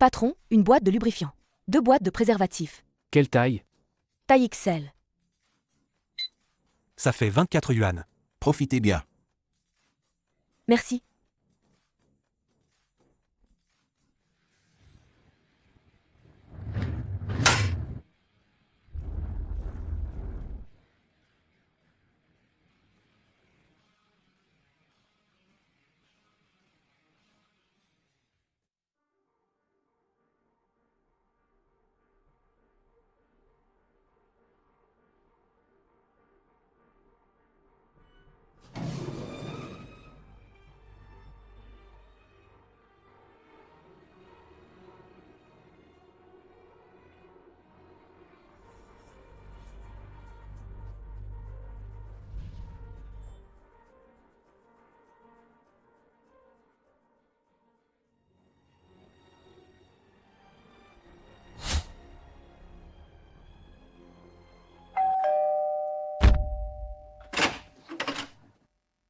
Patron, une boîte de lubrifiant. 2 boîtes de préservatifs. Quelle taille? Taille XL. Ça fait 24 yuan. Profitez bien. Merci.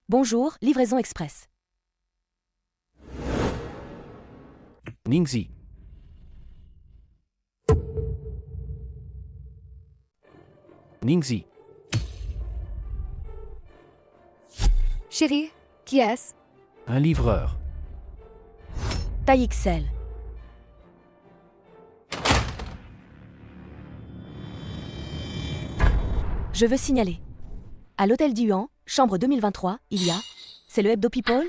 Bonjour, livraison express. Ningxi. Ningxi. Chérie, qui est-ce? Un livreur. Taille XL. Je veux signaler. À l'hôtel d'Yuan, chambre 2023, il y a... C'est le Hebdo People?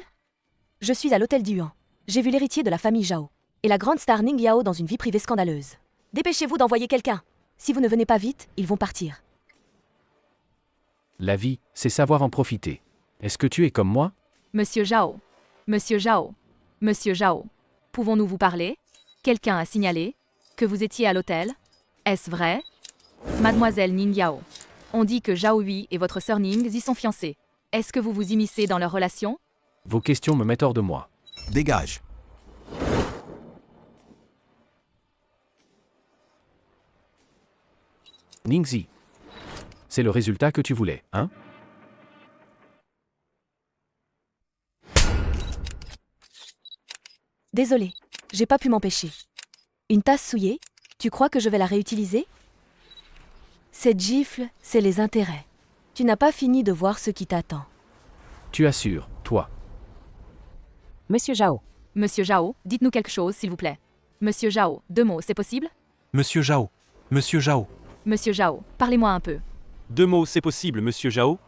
Je suis à l'hôtel d'Yuan. J'ai vu l'héritier de la famille Zhao. Et la grande star Ning Yao dans une vie privée scandaleuse. Dépêchez-vous d'envoyer quelqu'un. Si vous ne venez pas vite, ils vont partir. La vie, c'est savoir en profiter. Est-ce que tu es comme moi? Monsieur Zhao. Monsieur Zhao. Monsieur Zhao. Pouvons-nous vous parler? Quelqu'un a signalé que vous étiez à l'hôtel. Est-ce vrai? Mademoiselle Ning Yao. On dit que Zhao Hui et votre sœur Ning y sont fiancés. Est-ce que vous vous immiscez dans leur relation? Vos questions me mettent hors de moi. Dégage. Ningxi. C'est le résultat que tu voulais, hein? Désolé, j'ai pas pu m'empêcher. Une tasse souillée? Tu crois que je vais la réutiliser? Cette gifle, c'est les intérêts. Tu n'as pas fini de voir ce qui t'attend. Tu assures, toi. Monsieur Zhao. Monsieur Zhao, dites-nous quelque chose, s'il vous plaît. Monsieur Zhao, 2 mots, c'est possible? Monsieur Zhao. Monsieur Zhao. Monsieur Zhao, parlez-moi un peu. 2 mots, c'est possible, monsieur Zhao?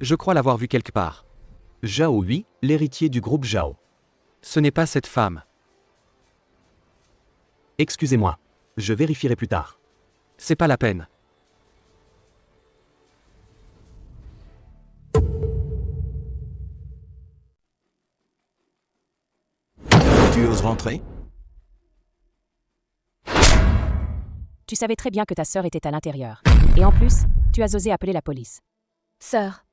Je crois l'avoir vu quelque part. Zhao Hui, l'héritier du groupe Zhao. Ce n'est pas cette femme. Excusez-moi. Je vérifierai plus tard. C'est pas la peine. Tu oses rentrer? Tu savais très bien que ta sœur était à l'intérieur. Et en plus, tu as osé appeler la police. Sœur.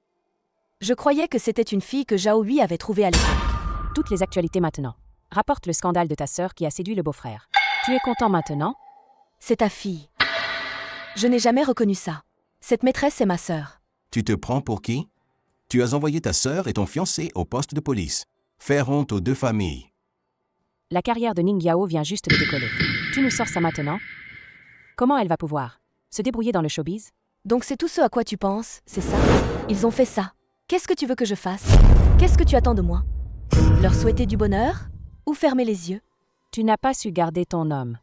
Je croyais que c'était une fille que Zhao Hui avait trouvée à l'époque. Toutes les actualités maintenant. Rapporte le scandale de ta sœur qui a séduit le beau-frère. Tu es content maintenant? C'est ta fille. Je n'ai jamais reconnu ça. Cette maîtresse est ma sœur. Tu te prends pour qui? Tu as envoyé ta sœur et ton fiancé au poste de police. Faire honte aux 2 familles. La carrière de Ning Yao vient juste de décoller. Tu nous sors ça maintenant? Comment elle va pouvoir se débrouiller dans le showbiz? Donc c'est tout ce à quoi tu penses, c'est ça? Ils ont fait ça. Qu'est-ce que tu veux que je fasse? Qu'est-ce que tu attends de moi? Leur souhaiter du bonheur? Ou fermer les yeux? Tu n'as pas su garder ton homme.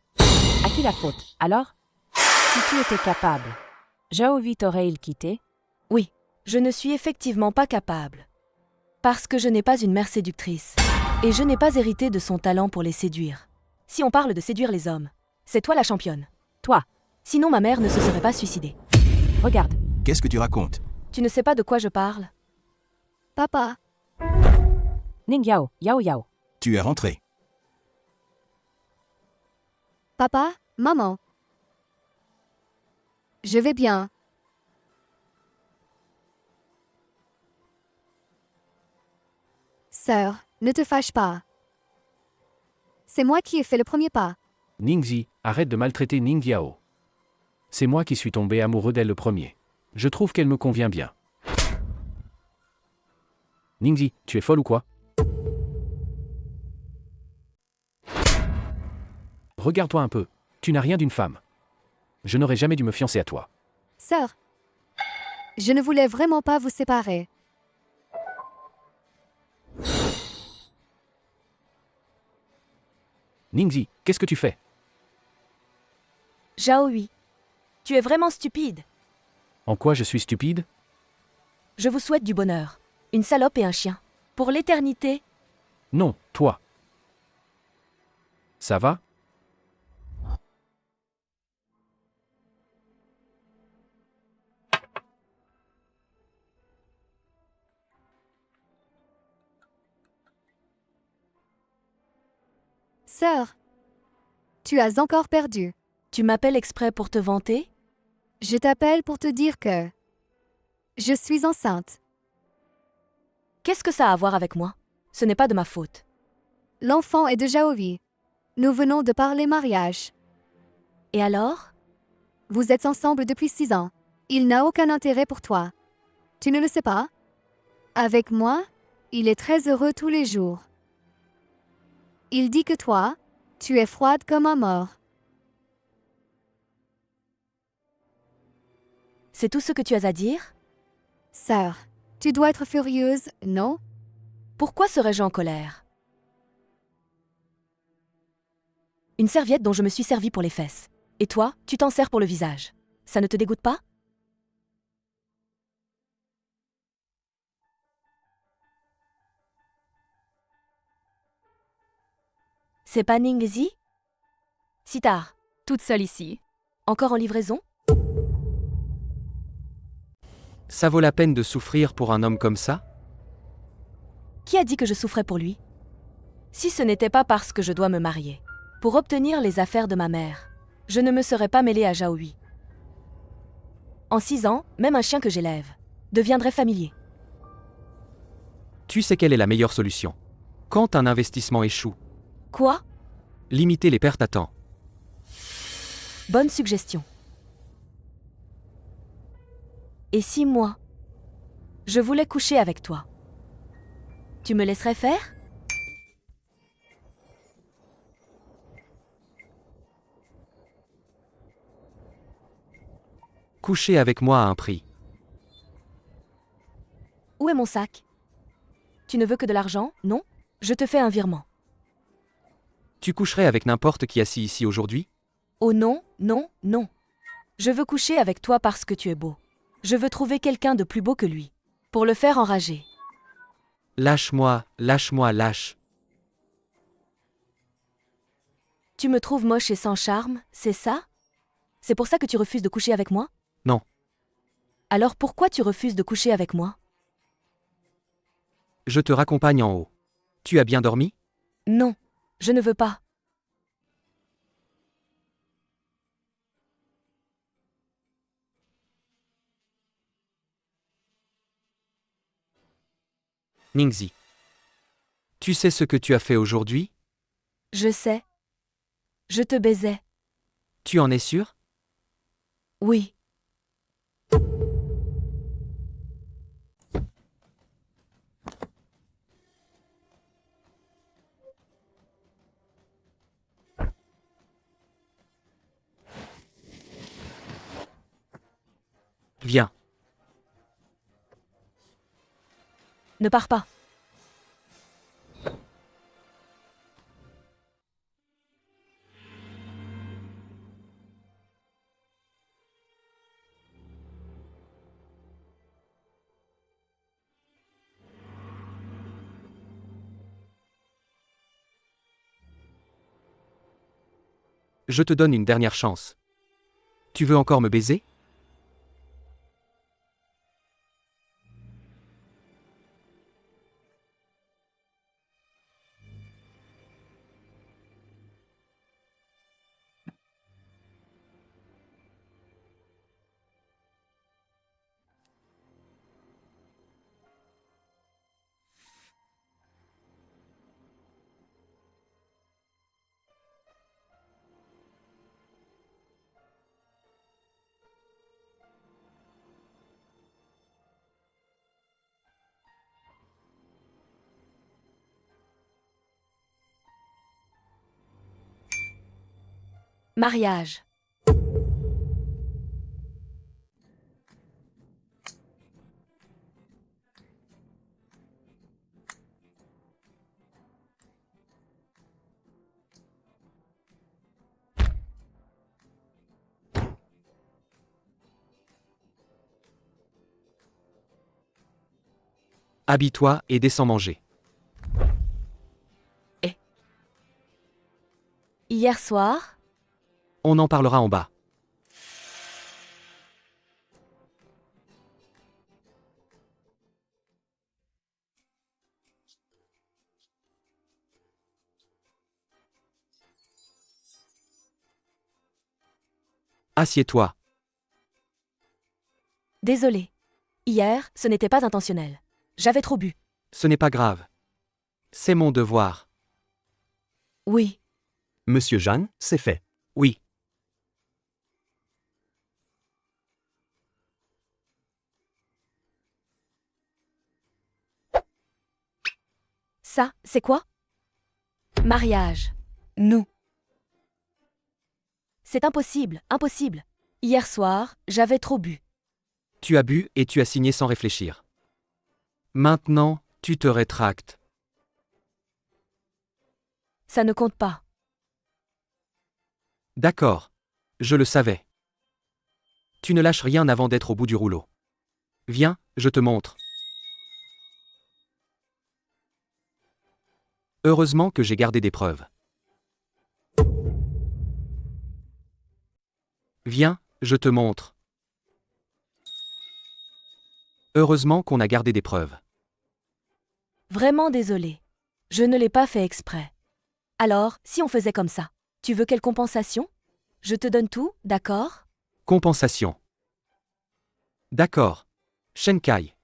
À qui la faute, alors? Si tu étais capable, Zhao Hui t'aurait-il quitté? Oui, je ne suis effectivement pas capable. Parce que je n'ai pas une mère séductrice. Et je n'ai pas hérité de son talent pour les séduire. Si on parle de séduire les hommes, c'est toi la championne. Toi, Sinon ma mère ne se serait pas suicidée. regarde. Qu'est-ce que tu racontes? Tu ne sais pas de quoi je parle? Papa, Ning Yao, Yao Yao. Tu es rentré. papa, maman. Je vais bien. Sœur, ne te fâche pas. C'est moi qui ai fait le premier pas. Ningxi, arrête de maltraiter Ning Yao. C'est moi qui suis tombé amoureux d'elle le premier. Je trouve qu'elle me convient bien. Ningxi, tu es folle ou quoi? Regarde-toi un peu. Tu n'as rien d'une femme. Je n'aurais jamais dû me fiancer à toi. Sœur, je ne voulais vraiment pas vous séparer. Ningzi, qu'est-ce que tu fais? Zhao Hui, tu es vraiment stupide. En quoi je suis stupide? Je vous souhaite du bonheur. Une salope et un chien. Pour l'éternité. Non, toi. Ça va? Sœur, tu as encore perdu. Tu m'appelles exprès pour te vanter? Je t'appelle pour te dire que je suis enceinte. Qu'est-ce que ça a à voir avec moi? Ce n'est pas de ma faute. L'enfant est de Zhaovi. Nous venons de parler mariage. Et alors? Vous êtes ensemble depuis 6 ans. Il n'a aucun intérêt pour toi. Tu ne le sais pas? Avec moi, il est très heureux tous les jours. Il dit que toi, tu es froide comme un mort. C'est tout ce que tu as à dire? Sœur, tu dois être furieuse, non? Pourquoi serais-je en colère? Une serviette dont je me suis servi pour les fesses. Et toi, tu t'en sers pour le visage. Ça ne te dégoûte pas? C'est pas Ningzi? Si tard. Toute seule ici. Encore en livraison? Ça vaut la peine de souffrir pour un homme comme ça? Qui a dit que je souffrais pour lui? Si ce n'était pas parce que je dois me marier, pour obtenir les affaires de ma mère, je ne me serais pas mêlée à Zhao Hui. En 6 ans, même un chien que j'élève deviendrait familier. Tu sais quelle est la meilleure solution. Quand un investissement échoue, Quoi? limiter les pertes à temps. Bonne suggestion. Et si moi, je voulais coucher avec toi, tu me laisserais faire? Coucher avec moi à un prix. Où est mon sac? Tu ne veux que de l'argent, non? Je te fais un virement. Tu coucherais avec n'importe qui assis ici aujourd'hui? Oh non, non, non. Je veux coucher avec toi parce que tu es beau. Je veux trouver quelqu'un de plus beau que lui. Pour le faire enrager. Lâche-moi, lâche-moi, lâche. Tu me trouves moche et sans charme, c'est ça? C'est pour ça que tu refuses de coucher avec moi? Non. Alors pourquoi tu refuses de coucher avec moi? Je te raccompagne en haut. Tu as bien dormi? Non, je ne veux pas. Ningzi. Tu sais ce que tu as fait aujourd'hui? Je sais. Je te baisais. Tu en es sûr? Oui. Viens. Ne pars pas. Je te donne une dernière chance. Tu veux encore me baiser? Mariage. Habille-toi et descends manger. Hier soir, On en parlera en bas. Assieds-toi. désolé. Hier, ce n'était pas intentionnel. J'avais trop bu. Ce n'est pas grave. C'est mon devoir. Oui. Monsieur Jeanne, c'est fait. Oui. Ça, c'est quoi? Mariage. Nous. C'est impossible, impossible. Hier soir, j'avais trop bu. Tu as bu et tu as signé sans réfléchir. Maintenant, tu te rétractes. Ça ne compte pas. D'accord. Je le savais. Tu ne lâches rien avant d'être au bout du rouleau. Viens, je te montre. Heureusement que j'ai gardé des preuves. Viens, je te montre. Heureusement qu'on a gardé des preuves. Vraiment désolé. Je ne l'ai pas fait exprès. Alors, si on faisait comme ça, tu veux quelle compensation? Je te donne tout, d'accord? Compensation. D'accord. Shenkai.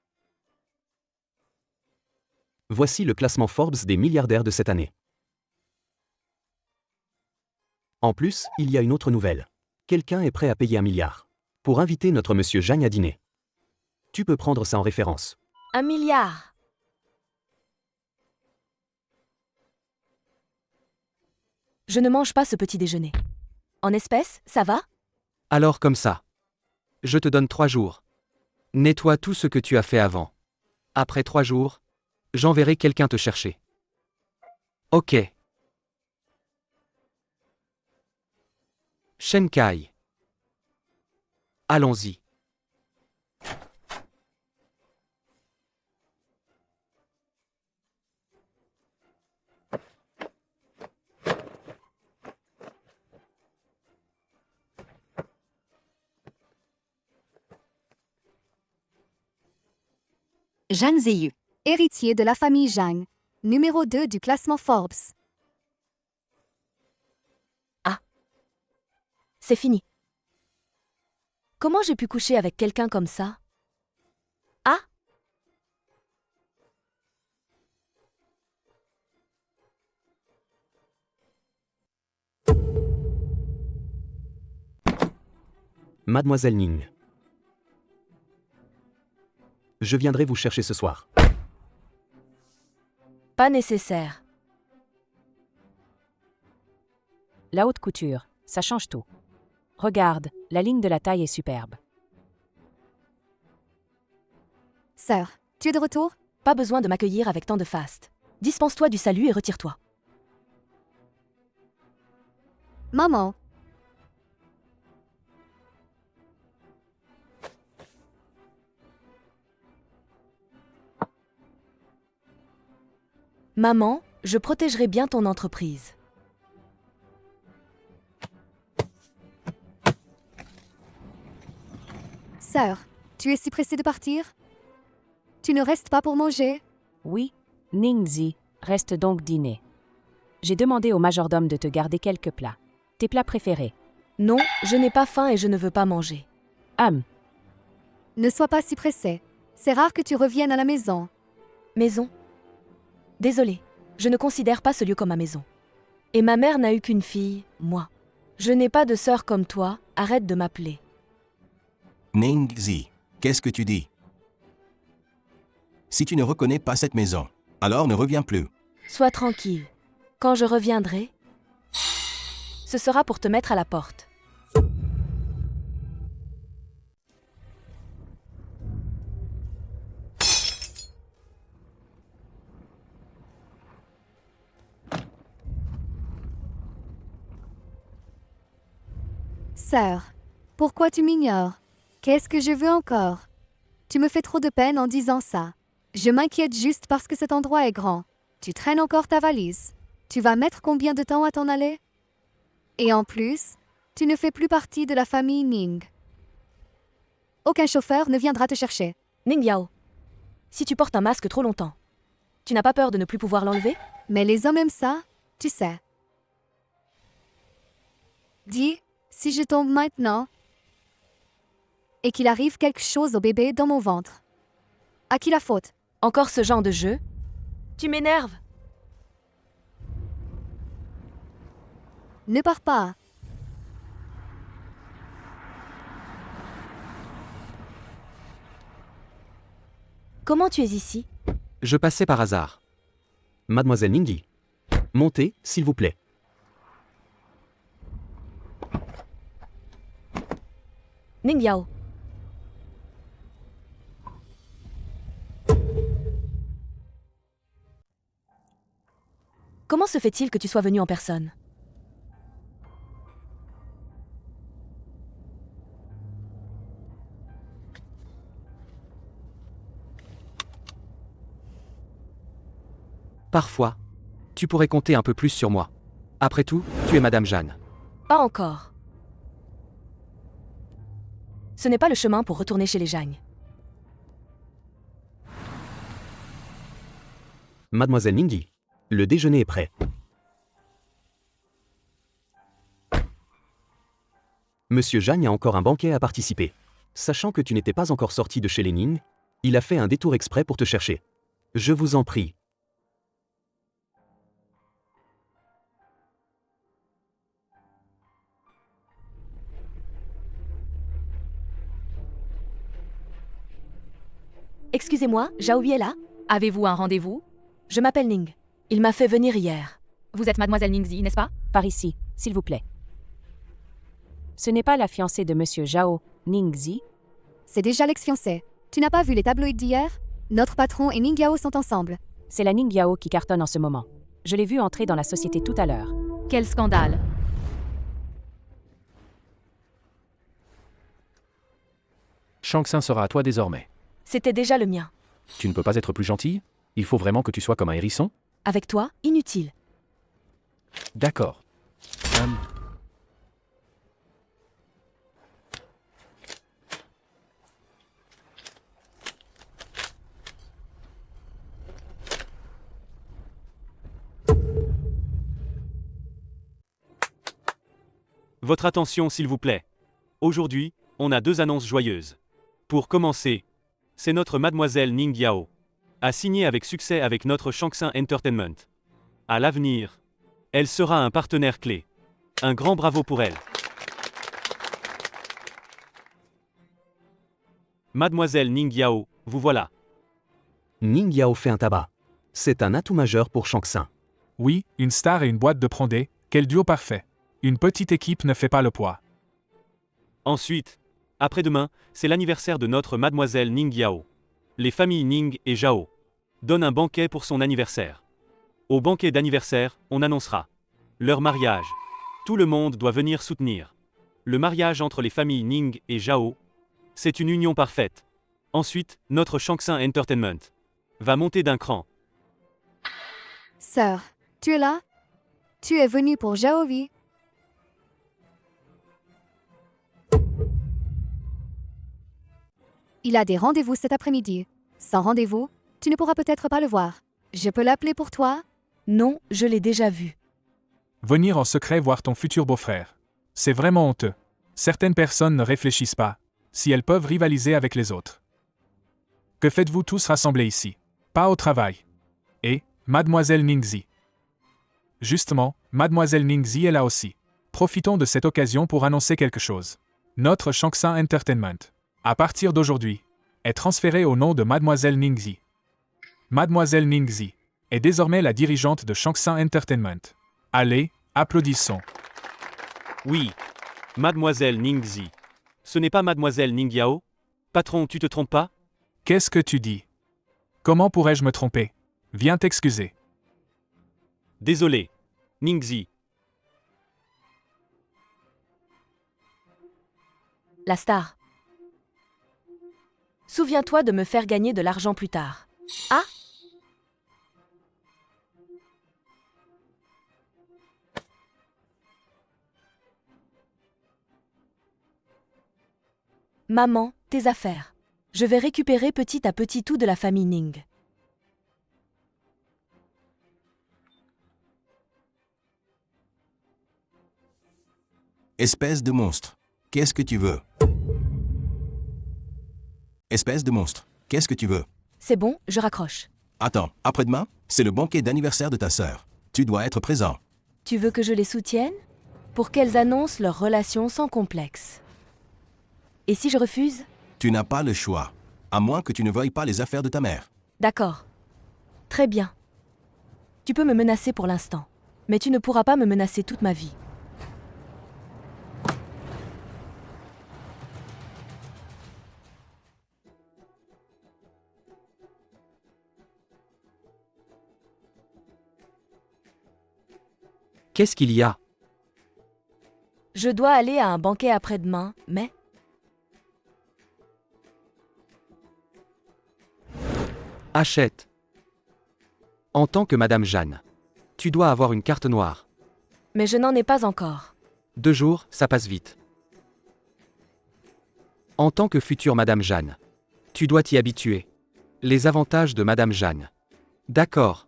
Voici le classement Forbes des milliardaires de cette année. En plus, il y a une autre nouvelle. Quelqu'un est prêt à payer 1 milliard pour inviter notre monsieur Jeanne à dîner. Tu peux prendre ça en référence. 1 milliard. Je ne mange pas ce petit déjeuner. En espèces, ça va? Alors comme ça. Je te donne 3 jours. Nettoie tout ce que tu as fait avant. Après 3 jours, j'enverrai quelqu'un te chercher. Ok. Shenkai. Allons-y. Zhang Ziyu, héritier de la famille Zhang, numéro 2 du classement Forbes. C'est fini. Comment j'ai pu coucher avec quelqu'un comme ça? Ah? Mademoiselle Ning. Je viendrai vous chercher ce soir. Pas nécessaire. La haute couture, ça change tout. Regarde, la ligne de la taille est superbe. Sœur, tu es de retour? Pas besoin de m'accueillir avec tant de faste. Dispense-toi du salut et retire-toi. Maman, Maman, je protégerai bien ton entreprise. sœur, tu es si pressée de partir? Tu ne restes pas pour manger? Oui, Ningzi, reste donc dîner. J'ai demandé au majordome de te garder quelques plats. Tes plats préférés. Non, je n'ai pas faim et je ne veux pas manger. Ne sois pas si pressée. C'est rare que tu reviennes à la maison. Maison. Désolée, je ne considère pas ce lieu comme ma maison. Et ma mère n'a eu qu'une fille, moi. Je n'ai pas de sœur comme toi, arrête de m'appeler. Ningzi, qu'est-ce que tu dis? Si tu ne reconnais pas cette maison, alors ne reviens plus. Sois tranquille. Quand je reviendrai, Ce sera pour te mettre à la porte. Sœur, pourquoi tu m'ignores? Qu'est-ce que je veux encore? Tu me fais trop de peine en disant ça. Je m'inquiète juste parce que cet endroit est grand. Tu traînes encore ta valise. Tu vas mettre combien de temps à t'en aller? Et en plus, tu ne fais plus partie de la famille Ning. Aucun chauffeur ne viendra te chercher. Ning Yao, si tu portes un masque trop longtemps, tu n'as pas peur de ne plus pouvoir l'enlever? Mais les hommes aiment ça, tu sais. Dis, si je tombe maintenant et qu'il arrive quelque chose au bébé dans mon ventre, à qui la faute? Encore ce genre de jeu? Tu m'énerves. Ne pars pas. Comment tu es ici? Je passais par hasard. Mademoiselle Ningyi. Montez, s'il vous plaît. Ning Yao. Comment se fait-il que tu sois venu en personne? Parfois, tu pourrais compter un peu plus sur moi. Après tout, tu es Madame Jeanne. Pas encore. Ce n'est pas le chemin pour retourner chez les Jagnes. Mademoiselle Ningyi. Le déjeuner est prêt. Monsieur Jagne a encore un banquet à participer. Sachant que tu n'étais pas encore sorti de chez les Ning, il a fait un détour exprès pour te chercher. Je vous en prie. Excusez-moi, Zhaohui est là? Avez-vous un rendez-vous? Je m'appelle Ning. Il m'a fait venir hier. Vous êtes mademoiselle Ningzi, n'est-ce pas? Par ici, s'il vous plaît. Ce n'est pas la fiancée de Monsieur Zhao, Ningzi? C'est déjà l'ex-fiancé. Tu n'as pas vu les tabloïds d'hier? Notre patron et Ning Yao sont ensemble. C'est la Ning Yao qui cartonne en ce moment. Je l'ai vue entrer dans la société tout à l'heure. Quel scandale! Shang Tsung sera à toi désormais. C'était déjà le mien. Tu ne peux pas être plus gentille? Il faut vraiment que tu sois comme un hérisson? Avec toi, inutile. D'accord. Votre attention s'il vous plaît. Aujourd'hui, on a 2 annonces joyeuses. Pour commencer, c'est notre mademoiselle Ning Yao a signé avec succès avec notre Shang Tsung Entertainment. À l'avenir, elle sera un partenaire clé. Un grand bravo pour elle. Mademoiselle Ning Yao, vous voilà. Ning Yao fait un tabac. C'est un atout majeur pour Shang Tsung. Oui, une star et une boîte de prondé, quel duo parfait. Une petite équipe ne fait pas le poids. Ensuite, après-demain, c'est l'anniversaire de notre mademoiselle Ning Yao. Les familles Ning et Zhao donnent un banquet pour son anniversaire. Au banquet d'anniversaire, on annoncera leur mariage. Tout le monde doit venir soutenir. Le mariage entre les familles Ning et Zhao, c'est une union parfaite. Ensuite, notre Shang Tsung Entertainment va monter d'un cran. Sœur, tu es là? Tu es venue pour Zhaohui? Il a des rendez-vous cet après-midi. Sans rendez-vous, tu ne pourras peut-être pas le voir. Je peux l'appeler pour toi? Non, je l'ai déjà vu. Venir en secret voir ton futur beau-frère. C'est vraiment honteux. Certaines personnes ne réfléchissent pas, si elles peuvent rivaliser avec les autres. Que faites-vous tous rassemblés ici? Pas au travail. Et, mademoiselle Ningzi. Justement, mademoiselle Ningzi est là aussi. Profitons de cette occasion pour annoncer quelque chose. Notre Shang Tsung Entertainment, à partir d'aujourd'hui, est transféré au nom de mademoiselle Ningzi. Mademoiselle Ningzi est désormais la dirigeante de Shang Tsung Entertainment. Allez, applaudissons. Oui. Mademoiselle Ningzi. Ce n'est pas Mademoiselle Ningyao? Patron, tu te trompes pas? Qu'est-ce que tu dis? Comment pourrais-je me tromper? Viens t'excuser. Désolé. Ningzi. La star. Souviens-toi de me faire gagner de l'argent plus tard. Ah? Maman, tes affaires. Je vais récupérer petit à petit tout de la famille Ning. Espèce de monstre. Qu'est-ce que tu veux? Espèce de monstre. Qu'est-ce que tu veux? C'est bon, je raccroche. Attends, après-demain, c'est le banquet d'anniversaire de ta sœur. Tu dois être présent. Tu veux que je les soutienne? Pour qu'elles annoncent leur relation sans complexe. Et si je refuse? Tu n'as pas le choix. À moins que tu ne veuilles pas les affaires de ta mère. D'accord. Très bien. Tu peux me menacer pour l'instant. Mais tu ne pourras pas me menacer toute ma vie. Qu'est-ce qu'il y a? Je dois aller à un banquet après-demain, mais... Achète. En tant que Madame Jeanne. Tu dois avoir une carte noire. Mais je n'en ai pas encore. 2 jours, ça passe vite. En tant que future Madame Jeanne. Tu dois t'y habituer. Les avantages de Madame Jeanne. D'accord.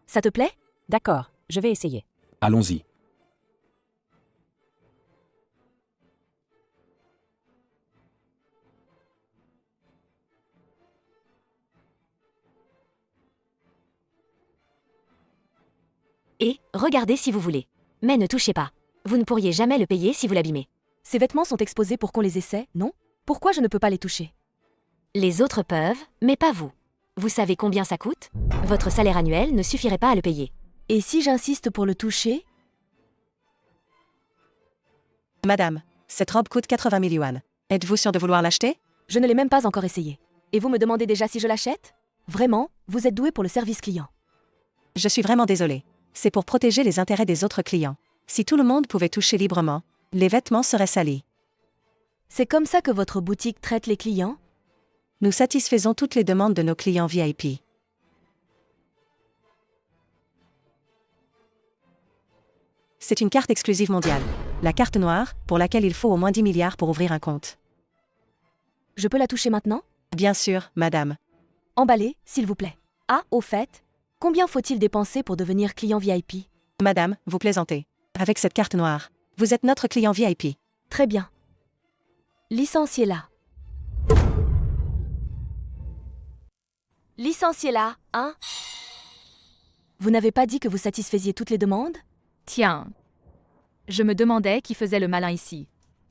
Ça te plaît? D'accord, je vais essayer. Allons-y. Et, regardez si vous voulez. Mais ne touchez pas. Vous ne pourriez jamais le payer si vous l'abîmez. Ces vêtements sont exposés pour qu'on les essaie, non? Pourquoi je ne peux pas les toucher? Les autres peuvent, mais pas vous. Vous savez combien ça coûte? Votre salaire annuel ne suffirait pas à le payer. Et si j'insiste pour le toucher? Madame, cette robe coûte 80 000 yuan. Êtes-vous sûre de vouloir l'acheter? Je ne l'ai même pas encore essayé. Et vous me demandez déjà si je l'achète? Vraiment, vous êtes doué pour le service client. Je suis vraiment désolée. C'est pour protéger les intérêts des autres clients. Si tout le monde pouvait toucher librement, les vêtements seraient salis. C'est comme ça que votre boutique traite les clients? Nous satisfaisons toutes les demandes de nos clients VIP. C'est une carte exclusive mondiale. La carte noire, pour laquelle il faut au moins 10 milliards pour ouvrir un compte. Je peux la toucher maintenant? Bien sûr, madame. Emballez, s'il vous plaît. Ah, au fait, combien faut-il dépenser pour devenir client VIP? Madame, vous plaisantez. Avec cette carte noire, vous êtes notre client VIP. Très bien. Licenciez-la. Licenciez-la, hein? Vous n'avez pas dit que vous satisfaisiez toutes les demandes? Tiens. Je me demandais qui faisait le malin ici.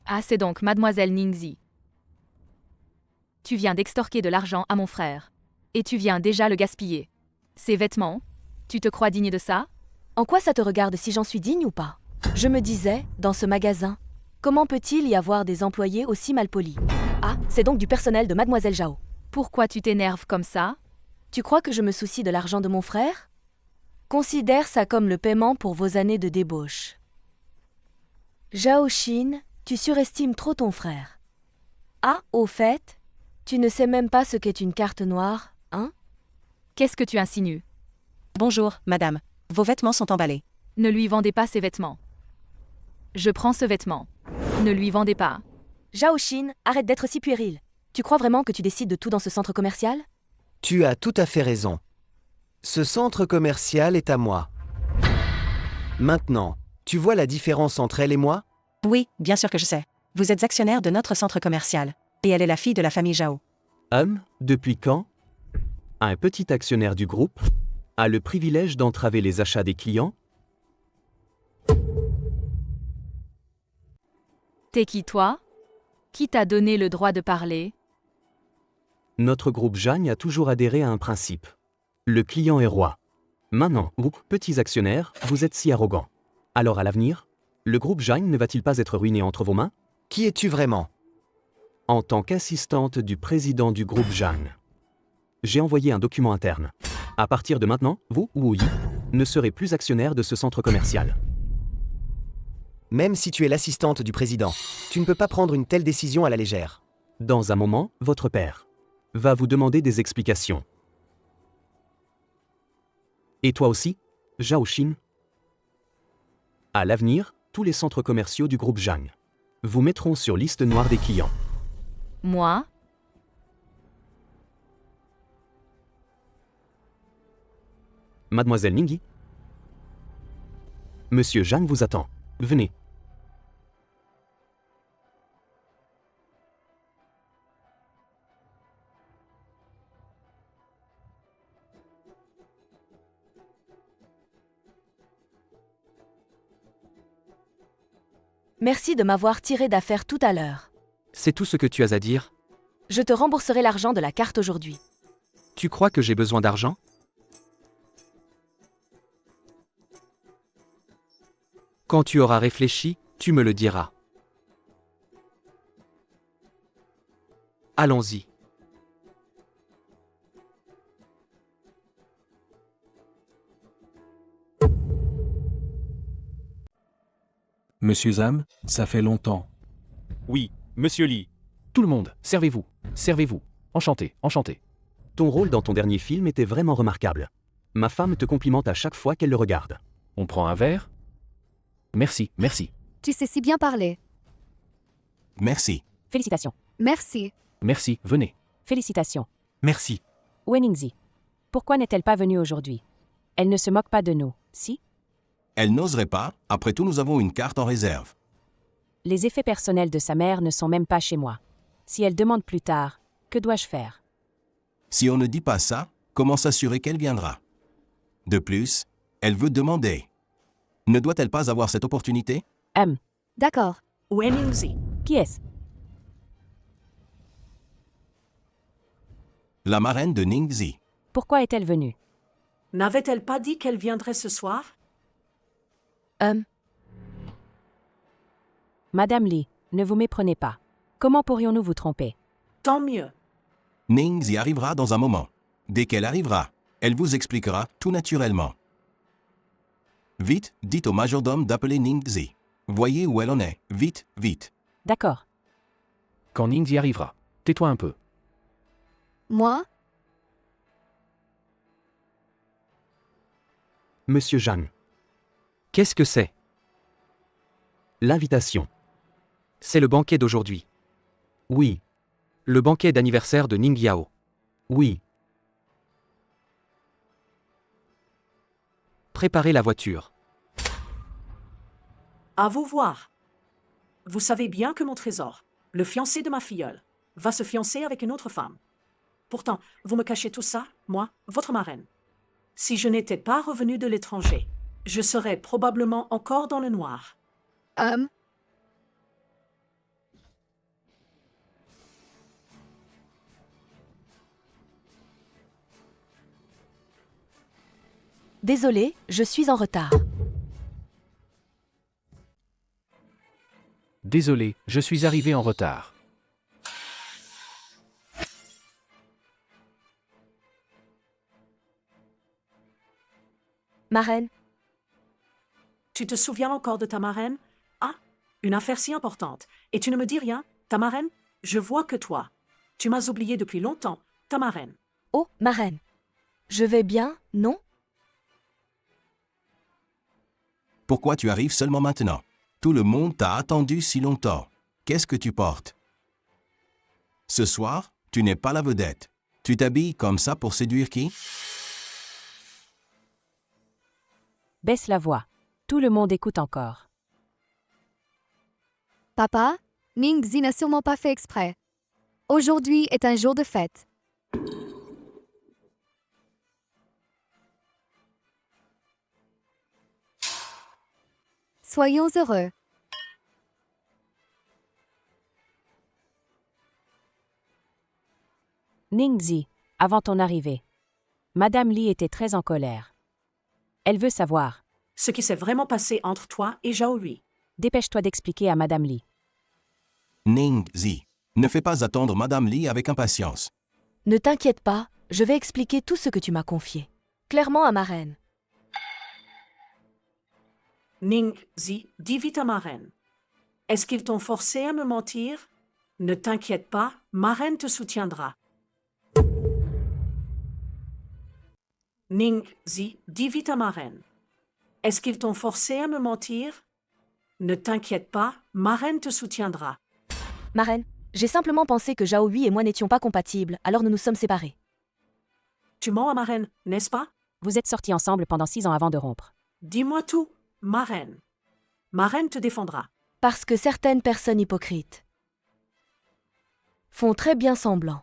Ah, c'est donc Mademoiselle Ningzi. Tu viens d'extorquer de l'argent à mon frère. Et tu viens déjà le gaspiller. Ces vêtements, tu te crois digne de ça? En quoi ça te regarde si j'en suis digne ou pas? Je me disais, dans ce magasin, comment peut-il y avoir des employés aussi malpolis? Ah, c'est donc du personnel de Mademoiselle Zhao. Pourquoi tu t'énerves comme ça? Tu crois que je me soucie de l'argent de mon frère? Considère ça comme le paiement pour vos années de débauche. Zhao Xin, tu surestimes trop ton frère. Ah, au fait, tu ne sais même pas ce qu'est une carte noire, hein? Qu'est-ce que tu insinues? Bonjour, madame. Vos vêtements sont emballés. Ne lui vendez pas ces vêtements. Je prends ce vêtement. Ne lui vendez pas. Zhao Xin, arrête d'être si puéril. Tu crois vraiment que tu décides de tout dans ce centre commercial? Tu as tout à fait raison. Ce centre commercial est à moi. Maintenant, tu vois la différence entre elle et moi? Oui, bien sûr que je sais. Vous êtes actionnaire de notre centre commercial. Et elle est la fille de la famille Zhao. Depuis quand? Un petit actionnaire du groupe a le privilège d'entraver les achats des clients? T'es qui, toi? Qui t'a donné le droit de parler? Notre groupe Jagne a toujours adhéré à un principe. Le client est roi. Maintenant, vous, petits actionnaires, vous êtes si arrogants. Alors à l'avenir, le groupe Jagne ne va-t-il pas être ruiné entre vos mains? Qui es-tu vraiment? En tant qu'assistante du président du groupe Jagne, j'ai envoyé un document interne. À partir de maintenant, vous, ou Yi, ne serez plus actionnaire de ce centre commercial. Même si tu es l'assistante du président, tu ne peux pas prendre une telle décision à la légère. Dans un moment, votre père va vous demander des explications. Et toi aussi, Zhao Xin? À l'avenir, tous les centres commerciaux du groupe Jagne vous mettront sur liste noire des clients. Moi? Mademoiselle Ningyi? Monsieur Jagne vous attend. Venez. Merci de m'avoir tiré d'affaire tout à l'heure. C'est tout ce que tu as à dire? Je te rembourserai l'argent de la carte aujourd'hui. Tu crois que j'ai besoin d'argent? Quand tu auras réfléchi, tu me le diras. Allons-y. Monsieur Zham, ça fait longtemps. Oui, monsieur Li. Tout le monde, servez-vous, servez-vous. Enchanté, enchanté. Ton rôle dans ton dernier film était vraiment remarquable. Ma femme te complimente à chaque fois qu'elle le regarde. On prend un verre? Merci, merci. Tu sais si bien parler. Merci. Félicitations. Merci. Merci, venez. Félicitations. Merci. Weningzi. Pourquoi n'est-elle pas venue aujourd'hui? Elle ne se moque pas de nous, si? Elle n'oserait pas, après tout nous avons une carte en réserve. Les effets personnels de sa mère ne sont même pas chez moi. Si elle demande plus tard, que dois-je faire? Si on ne dit pas ça, comment s'assurer qu'elle viendra? De plus, elle veut demander. Ne doit-elle pas avoir cette opportunité? D'accord. Weningzi. Qui est-ce? La marraine de Ningzi. Pourquoi est-elle venue? N'avait-elle pas dit qu'elle viendrait ce soir? Madame Li, ne vous méprenez pas. Comment pourrions-nous vous tromper? Tant mieux. Ningzi arrivera dans un moment. Dès qu'elle arrivera, elle vous expliquera tout naturellement. Vite, dites au majordome d'appeler Ningzi. Voyez où elle en est. Vite, vite. D'accord. Quand Ningzi arrivera, tais-toi un peu. Moi? Monsieur Jagne. Qu'est-ce que c'est? L'invitation. C'est le banquet d'aujourd'hui. Oui. Le banquet d'anniversaire de Ning Yao. Oui. Préparez la voiture. À vous voir. Vous savez bien que mon trésor, le fiancé de ma filleule, va se fiancer avec une autre femme. Pourtant, vous me cachez tout ça, moi, votre marraine. Si je n'étais pas revenue de l'étranger, je serais probablement encore dans le noir. Désolé, je suis en retard. Désolé, je suis arrivé en retard. Marraine, Tu te souviens encore de ta marraine? Ah, une affaire si importante. Et tu ne me dis rien? Ta marraine? Je vois que toi. Tu m'as oublié depuis longtemps. Ta marraine. oh, marraine. Je vais bien, non? Pourquoi tu arrives seulement maintenant? Tout le monde t'a attendu si longtemps. Qu'est-ce que tu portes? Ce soir, tu n'es pas la vedette. Tu t'habilles comme ça pour séduire qui? Baisse la voix. Tout le monde écoute encore. Papa, Ningzi n'a sûrement pas fait exprès. Aujourd'hui est un jour de fête. Soyons heureux. Ningzi, avant ton arrivée. Madame Li était très en colère. Elle veut savoir. Ce qui s'est vraiment passé entre toi et Zhao Hui. Dépêche-toi d'expliquer à Madame Li. Ning Zi, ne fais pas attendre Madame Li avec impatience. Ne t'inquiète pas, je vais expliquer tout ce que tu m'as confié. Clairement à ma reine. Ning Zi, dis vite à ma reine. Est-ce qu'ils t'ont forcé à me mentir? Ne t'inquiète pas, ma reine te soutiendra. Ning Zi, dis vite à ma reine. Est-ce qu'ils t'ont forcé à me mentir? Ne t'inquiète pas, ma reine te soutiendra. Ma reine, j'ai simplement pensé que Zhao Hui et moi n'étions pas compatibles, alors nous nous sommes séparés. Tu mens à ma reine, n'est-ce pas? Vous êtes sortis ensemble pendant 6 ans avant de rompre. Dis-moi tout, ma reine. Ma reine te défendra. Parce que certaines personnes hypocrites font très bien semblant.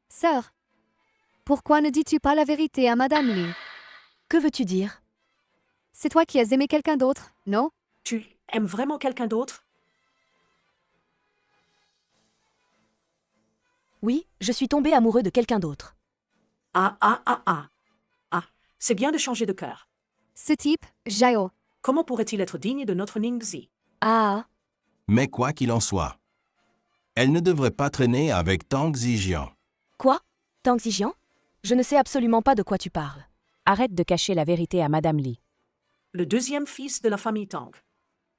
Sœur, pourquoi ne dis-tu pas la vérité à Madame Li? Que veux-tu dire? C'est toi qui as aimé quelqu'un d'autre, non? Tu aimes vraiment quelqu'un d'autre? Oui, je suis tombé amoureux de quelqu'un d'autre. Ah, c'est bien de changer de cœur. Ce type, Zhao. Comment pourrait-il être digne de notre Ningzi? Mais quoi qu'il en soit, elle ne devrait pas traîner avec Tang Zijian. Quoi? Tang Zijian? Je ne sais absolument pas de quoi tu parles. Arrête de cacher la vérité à Madame Li. Le deuxième fils de la famille Tang.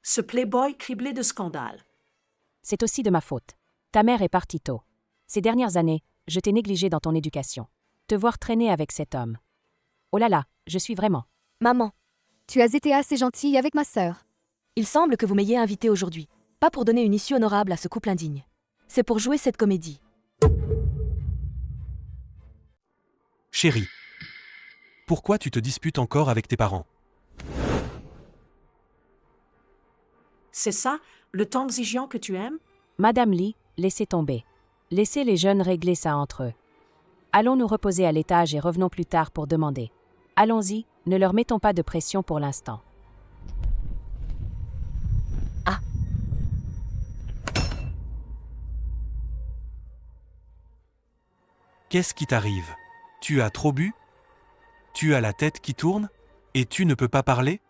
Ce playboy criblé de scandales. C'est aussi de ma faute. Ta mère est partie tôt. Ces dernières années, je t'ai négligé dans ton éducation. Te voir traîner avec cet homme. Oh là là, je suis vraiment... Maman. Tu as été assez gentille avec ma sœur. Il semble que vous m'ayez invité aujourd'hui. Pas pour donner une issue honorable à ce couple indigne. C'est pour jouer cette comédie. Chérie, pourquoi tu te disputes encore avec tes parents? C'est ça, le Tang Zijian que tu aimes? Madame Li, laissez tomber. Laissez les jeunes régler ça entre eux. Allons nous reposer à l'étage et revenons plus tard pour demander. Allons-y, ne leur mettons pas de pression pour l'instant. Qu'est-ce qui t'arrive? Tu as trop bu? Tu as la tête qui tourne? Et tu ne peux pas parler?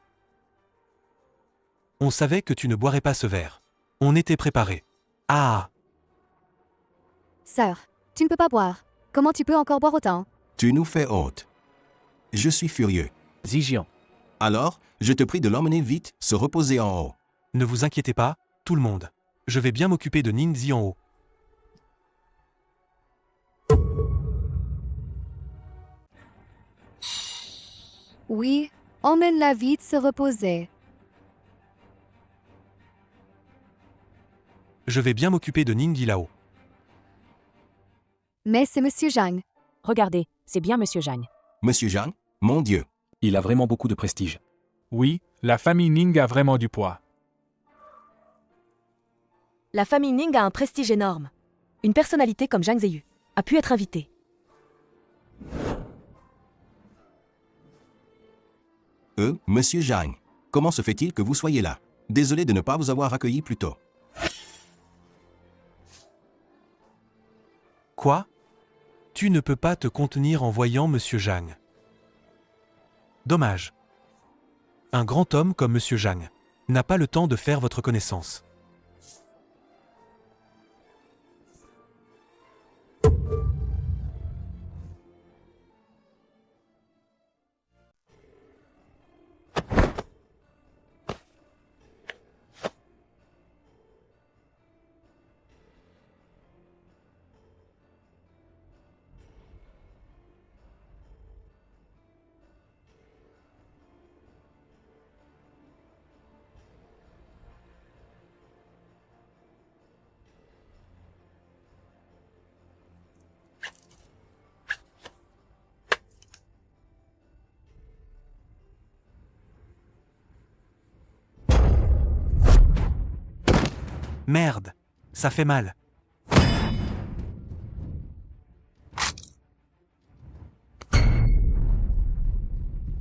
On savait que tu ne boirais pas ce verre. On était préparé. Ah! Sœur, tu ne peux pas boire. Comment tu peux encore boire autant? Tu nous fais honte. Je suis furieux. Zijian. Alors, je te prie de l'emmener vite, se reposer en haut. Ne vous inquiétez pas, tout le monde. Je vais bien m'occuper de Ningzi en haut. Oui, emmène-la vite se reposer. Je vais bien m'occuper de Ningyi là-haut. Mais c'est Monsieur Zhang. Regardez, c'est bien Monsieur Zhang. Monsieur Zhang, mon Dieu. Il a vraiment beaucoup de prestige. Oui, la famille Ning a vraiment du poids. La famille Ning a un prestige énorme. Une personnalité comme Zhang Ziyu a pu être invitée. Monsieur Zhang, comment se fait-il que vous soyez là? Désolé de ne pas vous avoir accueilli plus tôt. Quoi? Tu ne peux pas te contenir en voyant Monsieur Zhang. Dommage. Un grand homme comme Monsieur Zhang n'a pas le temps de faire votre connaissance. Merde, ça fait mal.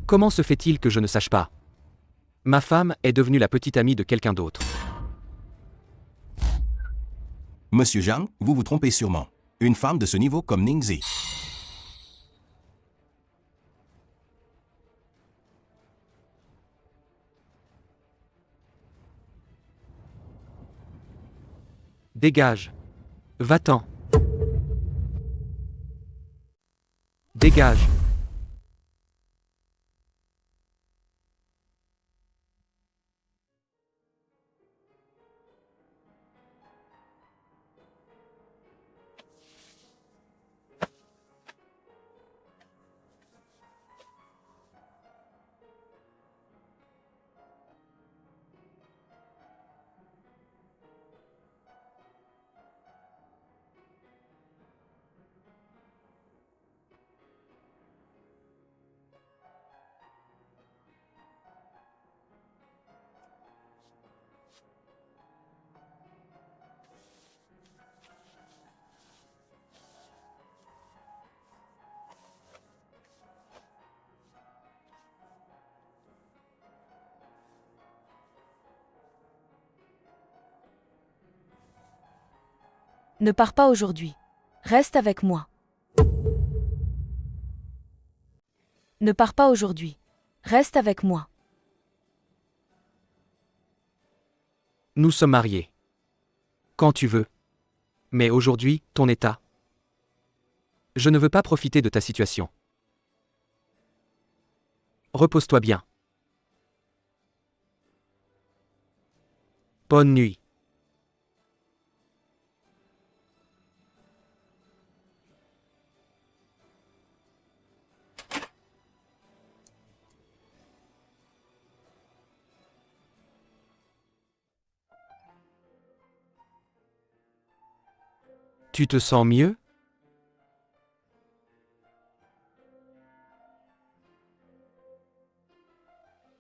Comment se fait-il que je ne sache pas? Ma femme est devenue la petite amie de quelqu'un d'autre. Monsieur Zhang, vous vous trompez sûrement. Une femme de ce niveau comme Ningzi. Dégage. Va-t'en. Dégage. Ne pars pas aujourd'hui. Reste avec moi. Ne pars pas aujourd'hui. Reste avec moi. Nous sommes mariés. Quand tu veux. Mais aujourd'hui, ton état. Je ne veux pas profiter de ta situation. Repose-toi bien. Bonne nuit. Tu te sens mieux?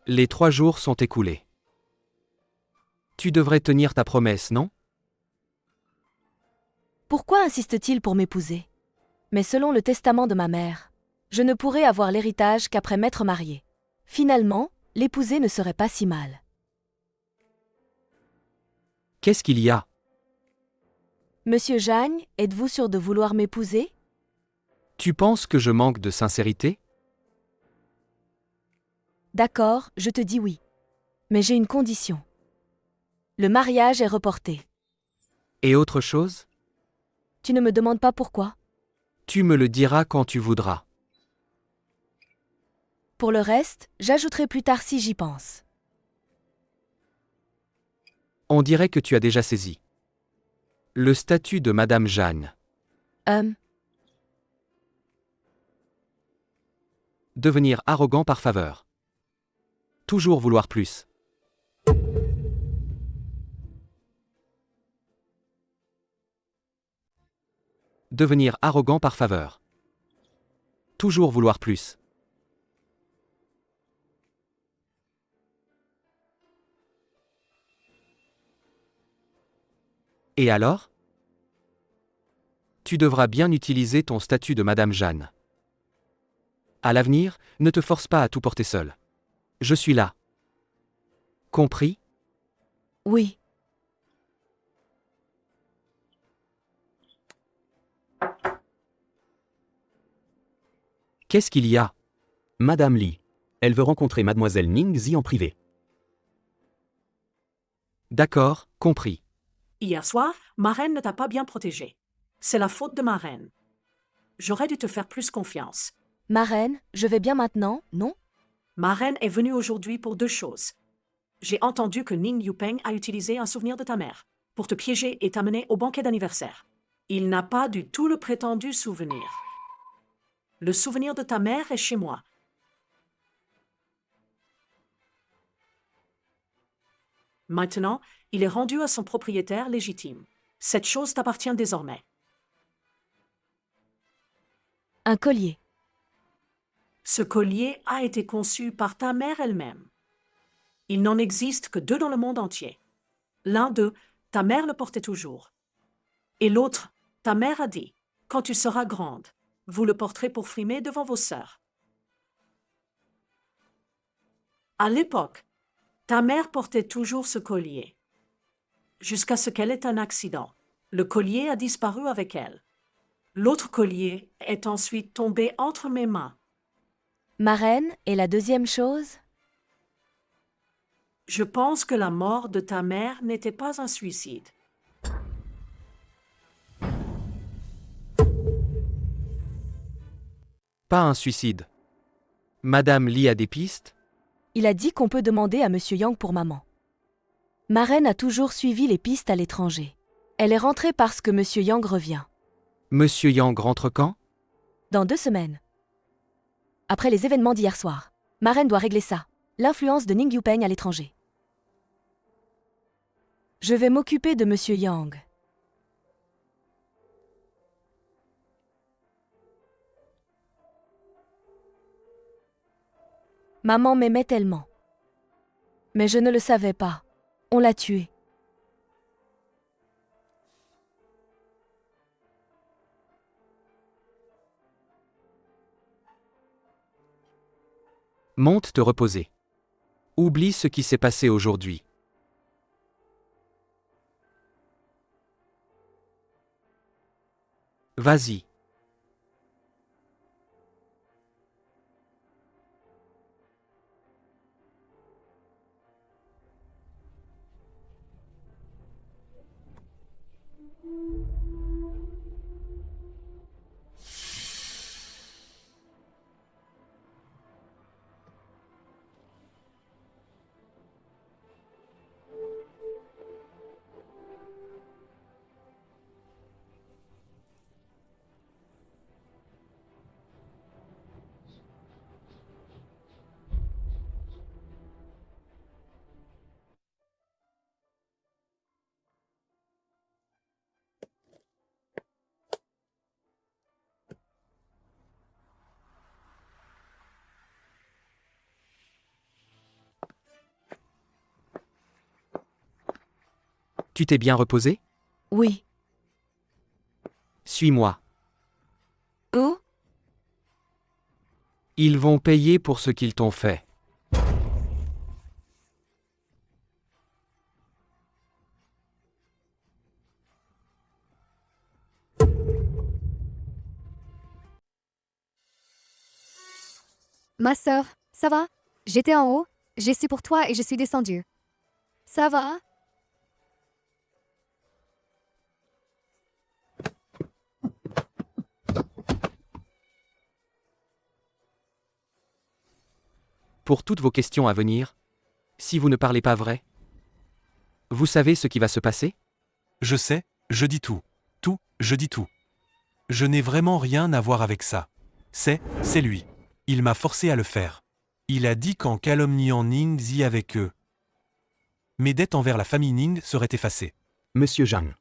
Les 3 jours sont écoulés. Tu devrais tenir ta promesse, non? Pourquoi insiste-t-il pour m'épouser? Mais selon le testament de ma mère, je ne pourrai avoir l'héritage qu'après m'être mariée. Finalement, l'épouser ne serait pas si mal. Qu'est-ce qu'il y a? Monsieur Jagne, êtes-vous sûr de vouloir m'épouser? Tu penses que je manque de sincérité? D'accord, je te dis oui. Mais j'ai une condition. Le mariage est reporté. Et autre chose? Tu ne me demandes pas pourquoi? Tu me le diras quand tu voudras. Pour le reste, j'ajouterai plus tard si j'y pense. On dirait que tu as déjà saisi. Le statut de Madame Jeanne. Devenir arrogant par faveur. Toujours vouloir plus. Devenir arrogant par faveur. Toujours vouloir plus. Et alors? Tu devras bien utiliser ton statut de Madame Jeanne. À l'avenir, ne te force pas à tout porter seul. Je suis là. Compris? Oui. Qu'est-ce qu'il y a? Madame Li. Elle veut rencontrer Mademoiselle Ningzi en privé. D'accord, compris. Hier soir, ma reine ne t'a pas bien protégée. C'est la faute de ma reine. J'aurais dû te faire plus confiance. Ma reine, je vais bien maintenant, non? Ma reine est venue aujourd'hui pour 2 choses. J'ai entendu que Ning Yupeng a utilisé un souvenir de ta mère pour te piéger et t'amener au banquet d'anniversaire. Il n'a pas du tout le prétendu souvenir. Le souvenir de ta mère est chez moi. Maintenant, il est rendu à son propriétaire légitime. Cette chose t'appartient désormais. Un collier. Ce collier a été conçu par ta mère elle-même. Il n'en existe que 2 dans le monde entier. L'un d'eux, ta mère le portait toujours. Et l'autre, ta mère a dit, quand tu seras grande, vous le porterez pour frimer devant vos sœurs. À l'époque, ta mère portait toujours ce collier. Jusqu'à ce qu'elle ait un accident. Le collier a disparu avec elle. L'autre collier est ensuite tombé entre mes mains. Ma reine, et la deuxième chose? Je pense que la mort de ta mère n'était pas un suicide. Pas un suicide. Madame Li a des pistes? Il a dit qu'on peut demander à Monsieur Yang pour maman. Ma reine a toujours suivi les pistes à l'étranger. Elle est rentrée parce que Monsieur Yang revient. Monsieur Yang rentre quand? Dans 2 semaines. Après les événements d'hier soir. Ma reine doit régler ça. L'influence de Ning Yupeng à l'étranger. Je vais m'occuper de Monsieur Yang. Maman m'aimait tellement. Mais je ne le savais pas. On l'a tuée. Monte te reposer. Oublie ce qui s'est passé aujourd'hui. Vas-y. Tu t'es bien reposé? Oui. Suis-moi. Où? Ils vont payer pour ce qu'ils t'ont fait. Ma sœur, ça va? J'étais en haut, j'ai su pour toi et je suis descendue. Ça va? Pour toutes vos questions à venir, si vous ne parlez pas vrai, vous savez ce qui va se passer? Je sais, je dis tout. Tout, je dis tout. Je n'ai vraiment rien à voir avec ça. C'est lui. Il m'a forcé à le faire. Il a dit qu'en calomniant Ning Zi avec eux, mes dettes envers la famille Ning seraient effacées. Monsieur Zhang.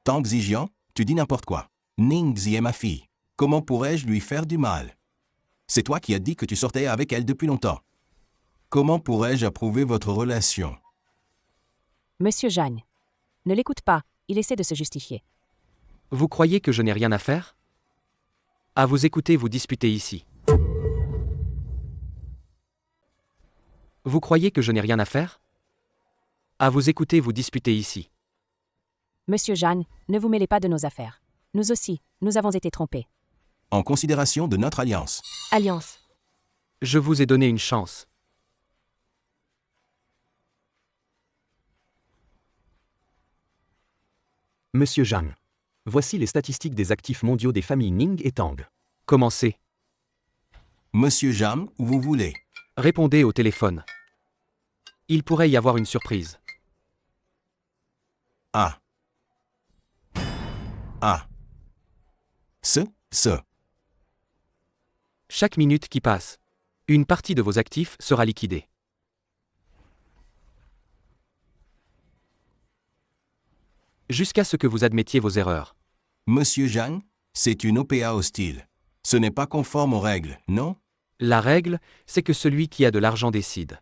Tang Zijian, tu dis n'importe quoi. Ning Zi est ma fille. Comment pourrais-je lui faire du mal? C'est toi qui as dit que tu sortais avec elle depuis longtemps. Comment pourrais-je approuver votre relation? Monsieur Zhang. Ne l'écoute pas, il essaie de se justifier. Vous croyez que je n'ai rien à faire? À vous écouter vous disputer ici. Vous croyez que je n'ai rien à faire? À vous écouter vous disputer ici. Monsieur Zhang, ne vous mêlez pas de nos affaires. Nous aussi, nous avons été trompés. En considération de notre alliance. Alliance. Je vous ai donné une chance. Monsieur Zhang. Voici les statistiques des actifs mondiaux des familles Ning et Tang. Commencez. Monsieur Zhang, où vous voulez. Répondez au téléphone. Il pourrait y avoir une surprise. Ah. Ah. Ce. Chaque minute qui passe, une partie de vos actifs sera liquidée. Jusqu'à ce que vous admettiez vos erreurs. Monsieur Zhang, c'est une OPA hostile. Ce n'est pas conforme aux règles, non? La règle, c'est que celui qui a de l'argent décide.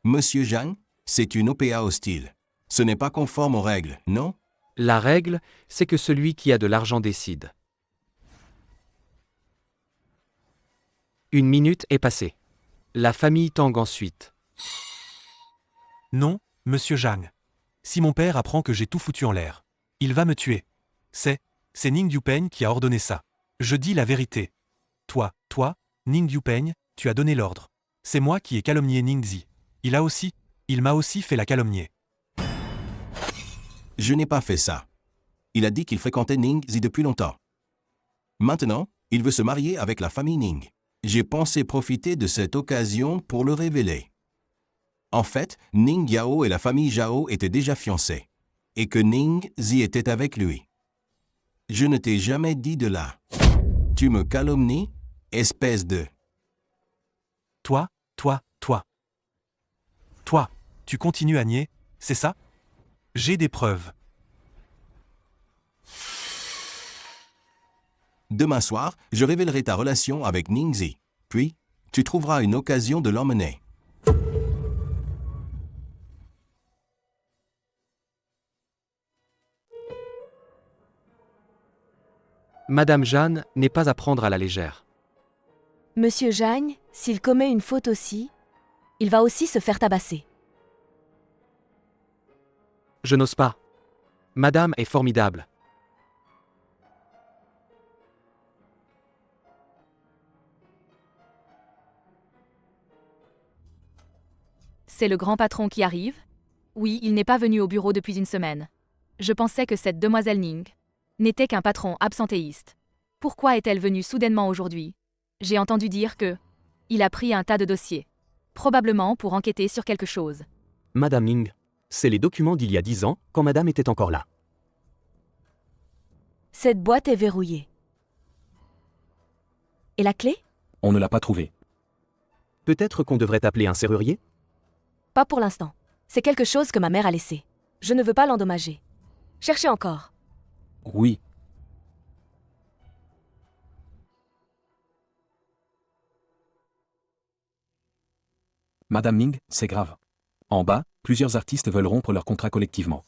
Monsieur Zhang, c'est une OPA hostile. Ce n'est pas conforme aux règles, non? La règle, c'est que celui qui a de l'argent décide. Une minute est passée. La famille Tang ensuite. Non, monsieur Zhang. Si mon père apprend que j'ai tout foutu en l'air, il va me tuer. C'est Ning Yupeng qui a ordonné ça. Je dis la vérité. Toi, Ning Yupeng, tu as donné l'ordre. C'est moi qui ai calomnié Ningzi. Il m'a aussi fait la calomnier. Je n'ai pas fait ça. Il a dit qu'il fréquentait Ningzi depuis longtemps. Maintenant, il veut se marier avec la famille Ning. J'ai pensé profiter de cette occasion pour le révéler. En fait, Ning Yao et la famille Zhao étaient déjà fiancés, et que Ningzi était avec lui. Je ne t'ai jamais dit de là. Tu me calomnies, espèce de... Toi, tu continues à nier, c'est ça? J'ai des preuves. Demain soir, je révélerai ta relation avec Ningzi. Puis, tu trouveras une occasion de l'emmener. Madame Jeanne n'est pas à prendre à la légère. Monsieur Jagne, s'il commet une faute aussi, il va aussi se faire tabasser. Je n'ose pas. Madame est formidable. C'est le grand patron qui arrive? Oui, il n'est pas venu au bureau depuis une semaine. Je pensais que cette demoiselle Ning n'était qu'un patron absentéiste. Pourquoi est-elle venue soudainement aujourd'hui? J'ai entendu dire que il a pris un tas de dossiers. Probablement pour enquêter sur quelque chose. Madame Ning, c'est les documents d'il y a 10 ans, quand madame était encore là. Cette boîte est verrouillée. Et la clé? On ne l'a pas trouvée. Peut-être qu'on devrait appeler un serrurier? Pas pour l'instant. C'est quelque chose que ma mère a laissé. Je ne veux pas l'endommager. Cherchez encore. Oui. Madame Ming, c'est grave. En bas, plusieurs artistes veulent rompre leur contrat collectivement.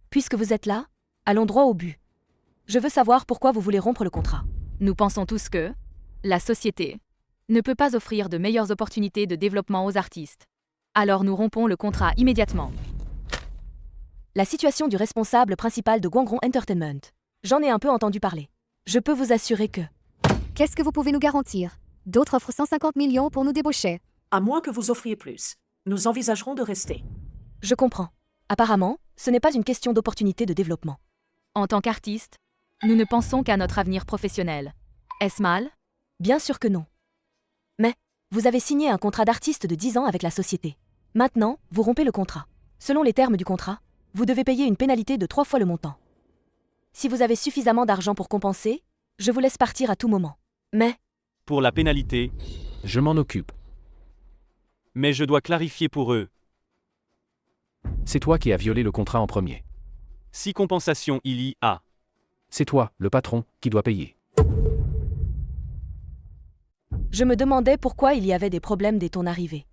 Puisque vous êtes là, allons droit au but. Je veux savoir pourquoi vous voulez rompre le contrat. Nous pensons tous que la société ne peut pas offrir de meilleures opportunités de développement aux artistes. Alors nous rompons le contrat immédiatement. La situation du responsable principal de Guangron Entertainment. J'en ai un peu entendu parler. Je peux vous assurer que... Qu'est-ce que vous pouvez nous garantir? D'autres offrent 150 millions pour nous débaucher. À moins que vous offriez plus, nous envisagerons de rester. Je comprends. Apparemment, ce n'est pas une question d'opportunité de développement. En tant qu'artiste, nous ne pensons qu'à notre avenir professionnel. Est-ce mal? Bien sûr que non. Mais, vous avez signé un contrat d'artiste de 10 ans avec la société. Maintenant, vous rompez le contrat. Selon les termes du contrat, vous devez payer une pénalité de 3 fois le montant. Si vous avez suffisamment d'argent pour compenser, je vous laisse partir à tout moment. Mais... Pour la pénalité, Je m'en occupe. mais je dois clarifier pour eux. C'est toi qui as violé le contrat en premier. Si compensation il y a. C'est toi, le patron, qui doit payer. Je me demandais pourquoi il y avait des problèmes dès ton arrivée.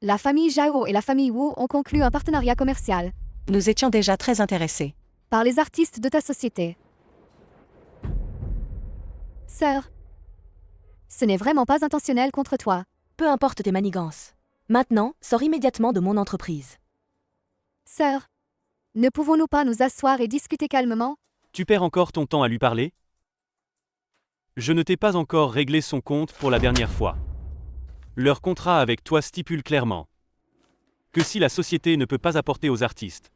La famille Zhao et la famille Wu ont conclu un partenariat commercial. Nous étions déjà très intéressés. Par les artistes de ta société. Sœur, ce n'est vraiment pas intentionnel contre toi. Peu importe tes manigances. Maintenant, sors immédiatement de mon entreprise. Sœur, ne pouvons-nous pas nous asseoir et discuter calmement? Tu perds encore ton temps à lui parler? Je ne t'ai pas encore réglé son compte pour la dernière fois. Leur contrat avec toi stipule clairement que si la société ne peut pas apporter aux artistes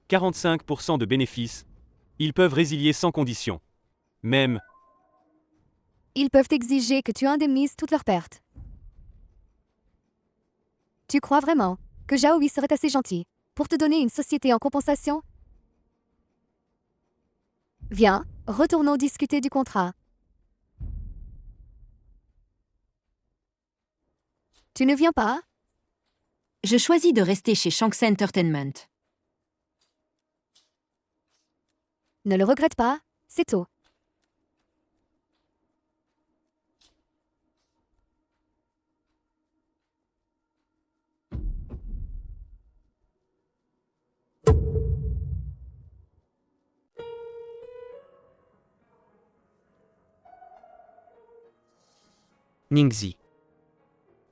45% de bénéfices, ils peuvent résilier sans condition. Même, Ils peuvent exiger que tu indemnises toutes leurs pertes. Tu crois vraiment que Zhaoui serait assez gentil pour te donner une société en compensation? Viens, retournons discuter du contrat. Tu ne viens pas? Je choisis de rester chez Shanxi Entertainment. Ne le regrette pas, c'est tôt. Ningxi.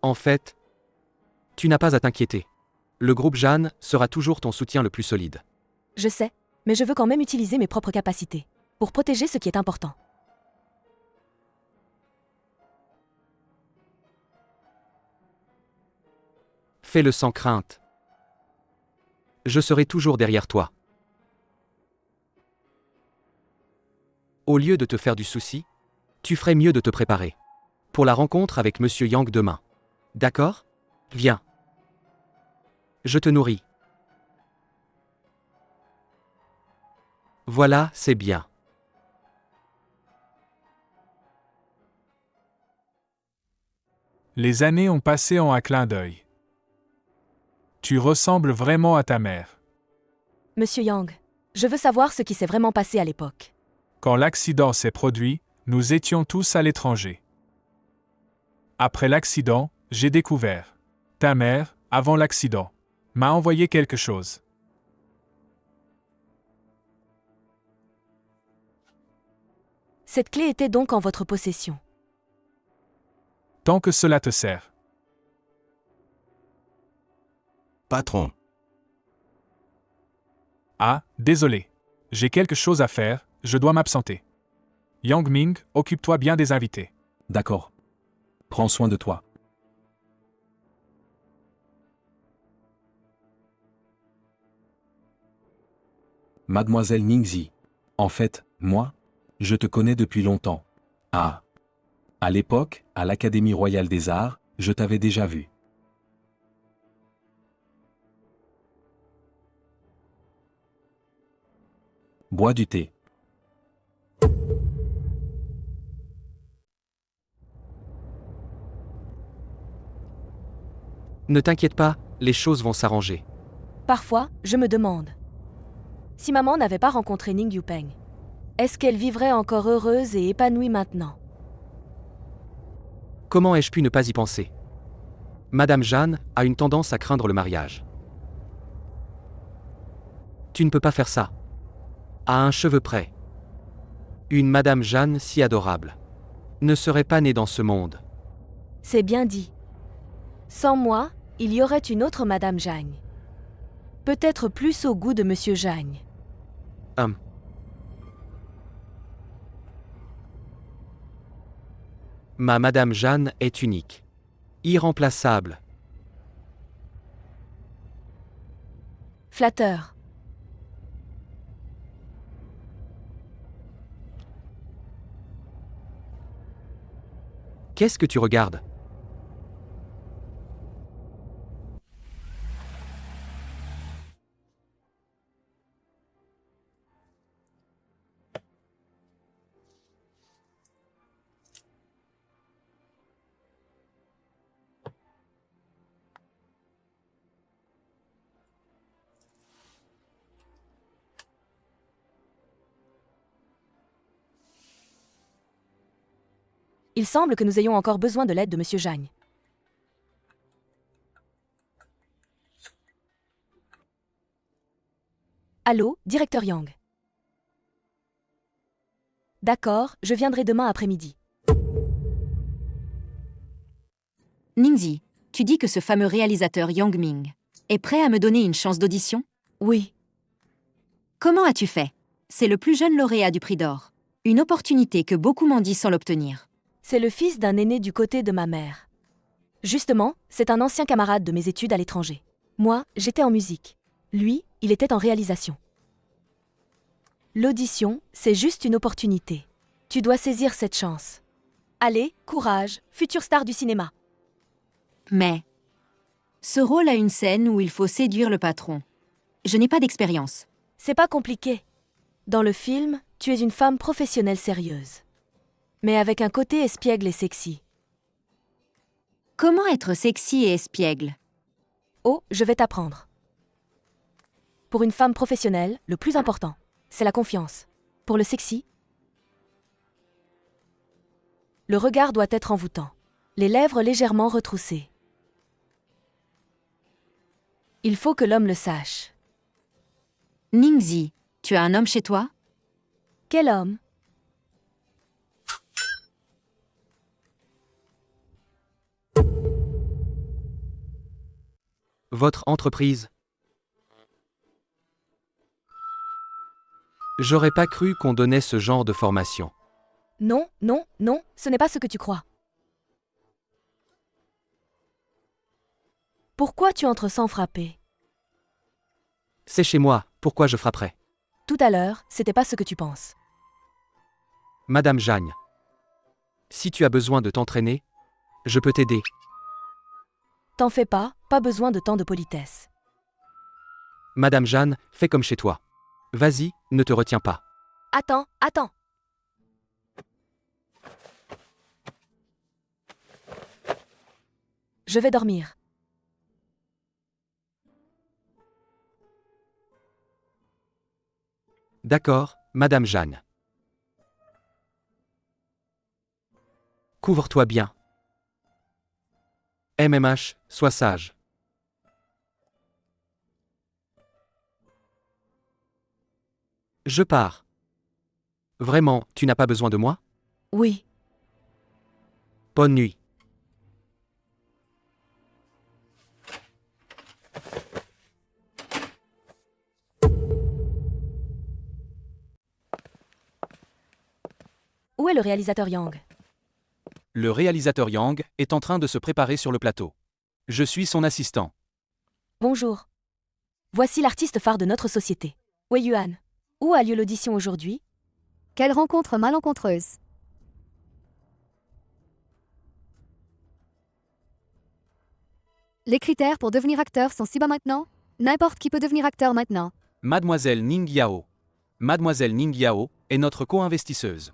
En fait, tu n'as pas à t'inquiéter. Le groupe Jeanne sera toujours ton soutien le plus solide. Je sais, mais je veux quand même utiliser mes propres capacités. Pour protéger ce qui est important. Fais-le sans crainte. Je serai toujours derrière toi. Au lieu de te faire du souci, tu ferais mieux de te préparer. Pour la rencontre avec Monsieur Yang demain. D'accord? Viens. Je te nourris. Voilà, c'est bien. Les années ont passé en un clin d'œil. Tu ressembles vraiment à ta mère. Monsieur Yang, je veux savoir ce qui s'est vraiment passé à l'époque. Quand l'accident s'est produit, nous étions tous à l'étranger. Après l'accident, j'ai découvert. Ta mère, avant l'accident, m'a envoyé quelque chose. Cette clé était donc en votre possession. Tant que cela te sert. Patron. Ah, désolé. J'ai quelque chose à faire, je dois m'absenter. Yang Ming, occupe-toi bien des invités. D'accord. Prends soin de toi. Mademoiselle Ningxi. En fait, moi, je te connais depuis longtemps. Ah. À l'époque, à l'Académie royale des arts, je t'avais déjà vu. Bois du thé. Ne t'inquiète pas, les choses vont s'arranger. Parfois, je me demande. Si maman n'avait pas rencontré Ning Yupeng, est-ce qu'elle vivrait encore heureuse et épanouie maintenant? Comment ai-je pu ne pas y penser? Madame Jeanne a une tendance à craindre le mariage. Tu ne peux pas faire ça. À un cheveu près. Une Madame Jeanne si adorable ne serait pas née dans ce monde. C'est bien dit. Sans moi, il y aurait une autre Madame Jagne. Peut-être plus au goût de Monsieur Jagne. Ma Madame Jeanne est unique. Irremplaçable. Flatteur. Qu'est-ce que tu regardes? Il semble que nous ayons encore besoin de l'aide de Monsieur Jagne. Allô, directeur Yang. D'accord, je viendrai demain après-midi. Ningxi, tu dis que ce fameux réalisateur Yang Ming est prêt à me donner une chance d'audition? Oui. Comment as-tu fait? C'est le plus jeune lauréat du prix d'or. Une opportunité que beaucoup mendient sans l'obtenir. C'est le fils d'un aîné du côté de ma mère. Justement, c'est un ancien camarade de mes études à l'étranger. Moi, j'étais en musique. Lui, il était en réalisation. L'audition, c'est juste une opportunité. Tu dois saisir cette chance. Allez, courage, future star du cinéma. Mais ce rôle a une scène où il faut séduire le patron. Je n'ai pas d'expérience. C'est pas compliqué. Dans le film, tu es une femme professionnelle sérieuse. Mais avec un côté espiègle et sexy. Comment être sexy et espiègle? Oh, je vais t'apprendre. Pour une femme professionnelle, le plus important, c'est la confiance. Pour le sexy, le regard doit être envoûtant. Les lèvres légèrement retroussées. Il faut que l'homme le sache. Ningxi, tu as un homme chez toi? Quel homme? Votre entreprise? J'aurais pas cru qu'on donnait ce genre de formation. Non, non, non, ce n'est pas ce que tu crois. Pourquoi tu entres sans frapper? C'est chez moi, pourquoi je frapperais? Tout à l'heure, c'était pas ce que tu penses. Madame Jagne. Si tu as besoin de t'entraîner, je peux t'aider. T'en fais pas besoin de tant de politesse. Madame Jeanne, fais comme chez toi. Vas-y, ne te retiens pas. Attends, attends. Je vais dormir. D'accord, Madame Jeanne. Couvre-toi bien. MMH, sois sage. Je pars. Vraiment, tu n'as pas besoin de moi? Oui. Bonne nuit. Où est le réalisateur Yang? Le réalisateur Yang est en train de se préparer sur le plateau. Je suis son assistant. Bonjour. Voici l'artiste phare de notre société. Wei Yuan. Où a lieu l'audition aujourd'hui? Quelle rencontre malencontreuse. Les critères pour devenir acteur sont si bas maintenant? N'importe qui peut devenir acteur maintenant. Mademoiselle Ning Yao. Mademoiselle Ning Yao est notre co-investisseuse.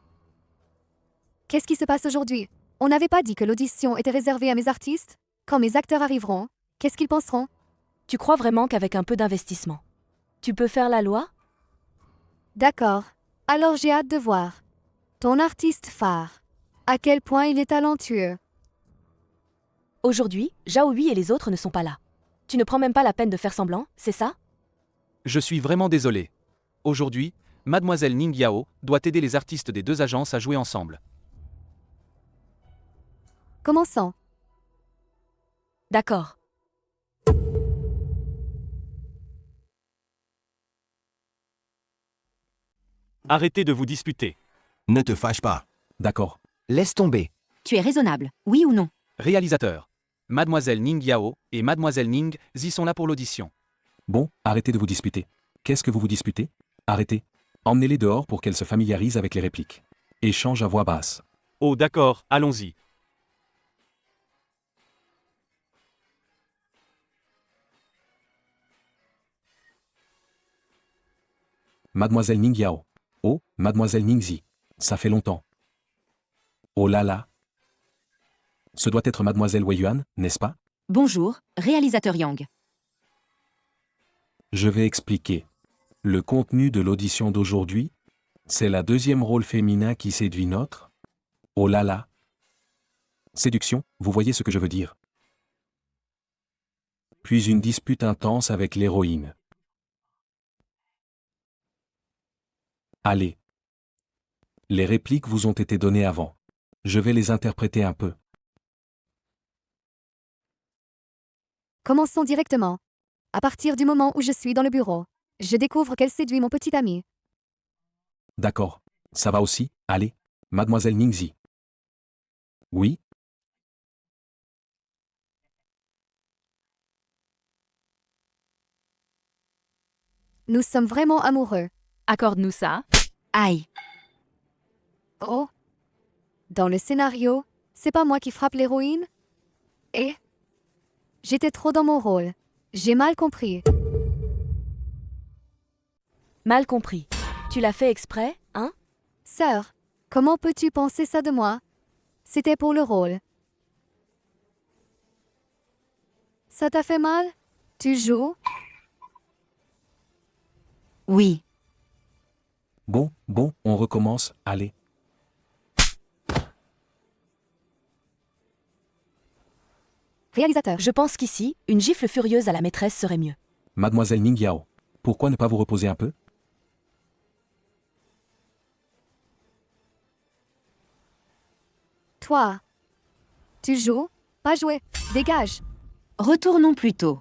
Qu'est-ce qui se passe aujourd'hui? On n'avait pas dit que l'audition était réservée à mes artistes? Quand mes acteurs arriveront, qu'est-ce qu'ils penseront? Tu crois vraiment qu'avec un peu d'investissement, tu peux faire la loi? D'accord. Alors j'ai hâte de voir. Ton artiste phare. À quel point il est talentueux. Aujourd'hui, Zhao Hui et les autres ne sont pas là. Tu ne prends même pas la peine de faire semblant, c'est ça? Je suis vraiment désolé. Aujourd'hui, Mademoiselle Ning Yao doit aider les artistes des deux agences à jouer ensemble. Commençons. D'accord. Arrêtez de vous disputer. Ne te fâche pas. D'accord. Laisse tomber. Tu es raisonnable, oui ou non? Réalisateur. Mademoiselle Ning Yao et Mademoiselle Ning Zi sont là pour l'audition. Bon, arrêtez de vous disputer. Qu'est-ce que vous vous disputez? Arrêtez. Emmenez-les dehors pour qu'elles se familiarisent avec les répliques. Échange à voix basse. Oh d'accord, allons-y. Mademoiselle Ning Yao. Oh, Mademoiselle Ning Zi. Ça fait longtemps. Oh là là. Ce doit être Mademoiselle Wei Yuan, n'est-ce pas? Bonjour, réalisateur Yang. Je vais expliquer. Le contenu de l'audition d'aujourd'hui, c'est la deuxième rôle féminin qui séduit notre. Oh là là. Séduction, vous voyez ce que je veux dire. Puis une dispute intense avec l'héroïne. Allez. Les répliques vous ont été données avant. Je vais les interpréter un peu. Commençons directement. À partir du moment où je suis dans le bureau, je découvre qu'elle séduit mon petit ami. D'accord. Ça va aussi, allez. Mademoiselle Ningzi. Oui? Nous sommes vraiment amoureux. Accorde-nous ça. Aïe. Oh. Dans le scénario, c'est pas moi qui frappe l'héroïne? Et? J'étais trop dans mon rôle. J'ai mal compris. Mal compris. Tu l'as fait exprès, hein? Sœur, comment peux-tu penser ça de moi? C'était pour le rôle. Ça t'a fait mal? Tu joues? Oui. Bon, on recommence, allez. Réalisateur. Je pense qu'ici, une gifle furieuse à la maîtresse serait mieux. Mademoiselle Ning Yao, pourquoi ne pas vous reposer un peu? Toi. Tu joues? Pas jouer. Dégage. Retournons plutôt.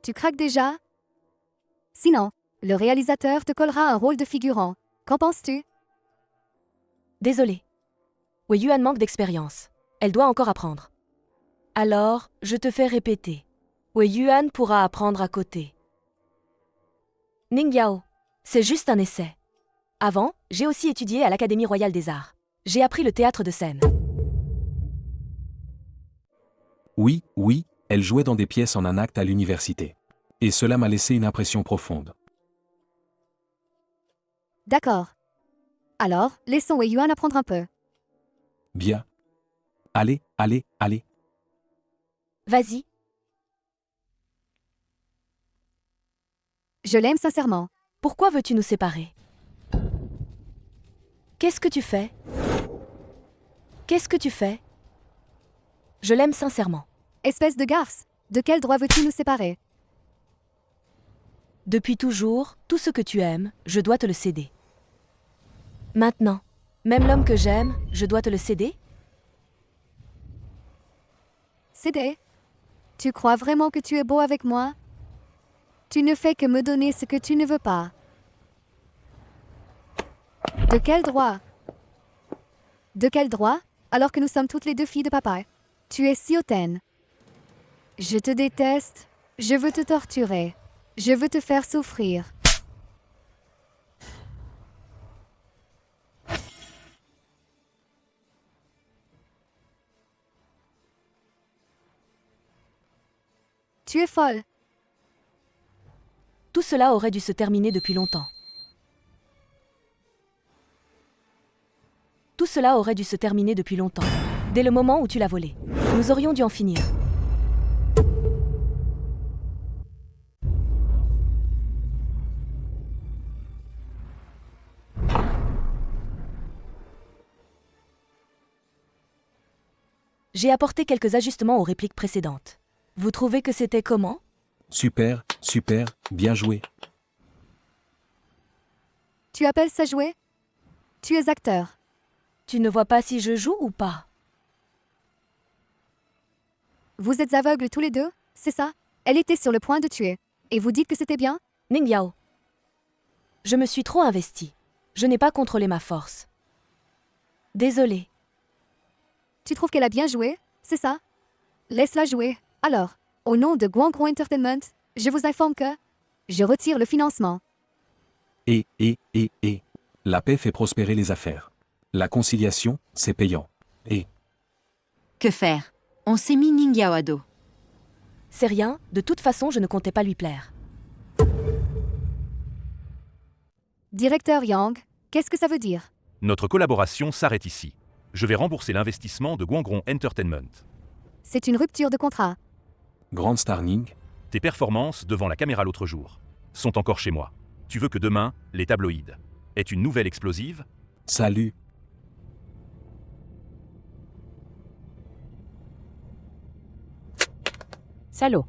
Tu craques déjà? Sinon, le réalisateur te collera un rôle de figurant. Qu'en penses-tu? Désolé. Wei Yuan manque d'expérience. Elle doit encore apprendre. Alors, je te fais répéter. Wei Yuan pourra apprendre à côté. Ning Yao, c'est juste un essai. Avant, j'ai aussi étudié à l'Académie royale des arts. J'ai appris le théâtre de scène. Oui, oui, elle jouait dans des pièces en un acte à l'université. Et cela m'a laissé une impression profonde. D'accord. Alors, laissons Wei Yuan apprendre un peu. Bien. Allez, allez, allez. Vas-y. Je l'aime sincèrement. Pourquoi veux-tu nous séparer? Qu'est-ce que tu fais? Qu'est-ce que tu fais? Je l'aime sincèrement. Espèce de garce, de quel droit veux-tu nous séparer? Depuis toujours, tout ce que tu aimes, je dois te le céder. Maintenant, même l'homme que j'aime, je dois te le céder? Cédé? Tu crois vraiment que tu es beau avec moi? Tu ne fais que me donner ce que tu ne veux pas. De quel droit? De quel droit, alors que nous sommes toutes les deux filles de papa? Tu es si hautaine. Je te déteste, je veux te torturer, je veux te faire souffrir. Tu es folle. Tout cela aurait dû se terminer depuis longtemps. Tout cela aurait dû se terminer depuis longtemps. Dès le moment où tu l'as volé. Nous aurions dû en finir. J'ai apporté quelques ajustements aux répliques précédentes. Vous trouvez que c'était comment? Super, super, bien joué. Tu appelles ça jouer? Tu es acteur. Tu ne vois pas si je joue ou pas? Vous êtes aveugles tous les deux, c'est ça? Elle était sur le point de tuer. Et vous dites que c'était bien? Ning Yao. Je me suis trop investie. Je n'ai pas contrôlé ma force. Désolée. Tu trouves qu'elle a bien joué, c'est ça? Laisse-la jouer. Alors, au nom de Guangron Entertainment, je vous informe que je retire le financement. Et. La paix fait prospérer les affaires. La conciliation, c'est payant. Et. Que faire? On s'est mis Ning Yao à dos. C'est rien, de toute façon je ne comptais pas lui plaire. Directeur Yang, qu'est-ce que ça veut dire? Notre collaboration s'arrête ici. Je vais rembourser l'investissement de Guangron Entertainment. C'est une rupture de contrat. Grande Star Ning. Tes performances devant la caméra l'autre jour sont encore chez moi. Tu veux que demain, les tabloïds aient une nouvelle explosive? Salut. Salaud.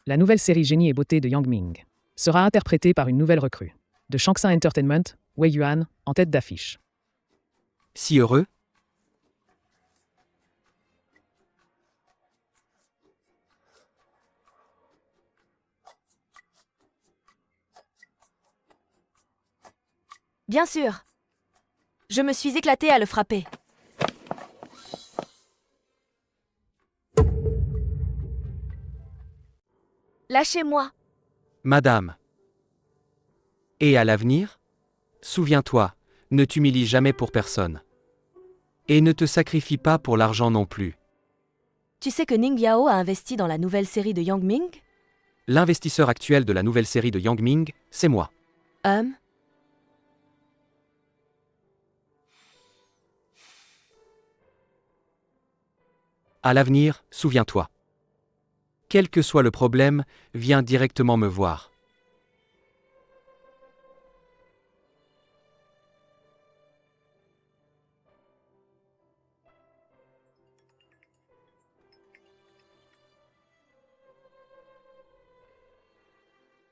La nouvelle série Génie et beauté de Yang Ming sera interprétée par une nouvelle recrue, de Shangxin Entertainment, Wei Yuan, en tête d'affiche. Si heureux? Bien sûr. Je me suis éclatée à le frapper. Lâchez-moi. Madame. Et à l'avenir? Souviens-toi, ne t'humilie jamais pour personne. Et ne te sacrifie pas pour l'argent non plus. Tu sais que Ning Yao a investi dans la nouvelle série de Yang Ming? L'investisseur actuel de la nouvelle série de Yang Ming, c'est moi. À l'avenir, souviens-toi. Quel que soit le problème, viens directement me voir.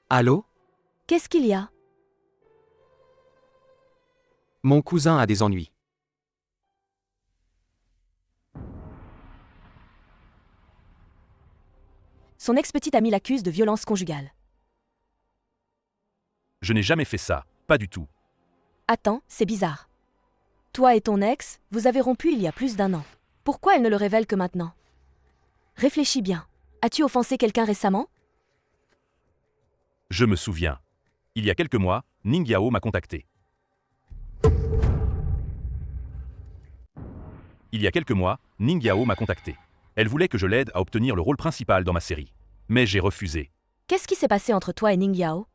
Allô? Qu'est-ce qu'il y a? Mon cousin a des ennuis. Son ex-petite amie l'accuse de violence conjugale. Je n'ai jamais fait ça, pas du tout. Attends, c'est bizarre. Toi et ton ex, vous avez rompu il y a plus d'1 an. Pourquoi elle ne le révèle que maintenant? Réfléchis bien. As-tu offensé quelqu'un récemment? Je me souviens. Il y a quelques mois, Ning Yao m'a contacté. Elle voulait que je l'aide à obtenir le rôle principal dans ma série. Mais j'ai refusé. Qu'est-ce qui s'est passé entre toi et Ning Yao?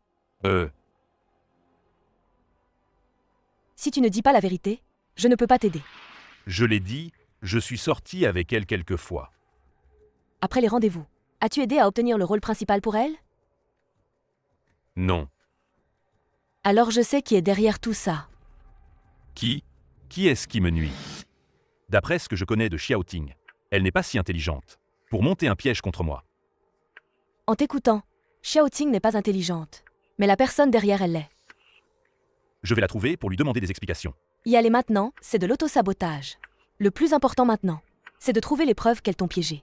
Si tu ne dis pas la vérité, je ne peux pas t'aider. Je l'ai dit, je suis sorti avec elle quelques fois. Après les rendez-vous, as-tu aidé à obtenir le rôle principal pour elle? Non. Alors je sais qui est derrière tout ça. Qui est-ce qui me nuit? D'après ce que je connais de Xiaoting, elle n'est pas si intelligente. Pour monter un piège contre moi. En t'écoutant, Xiaoting n'est pas intelligente, mais la personne derrière elle l'est. Je vais la trouver pour lui demander des explications. Y aller maintenant, c'est de l'autosabotage. Le plus important maintenant, c'est de trouver les preuves qu'elles t'ont piégé.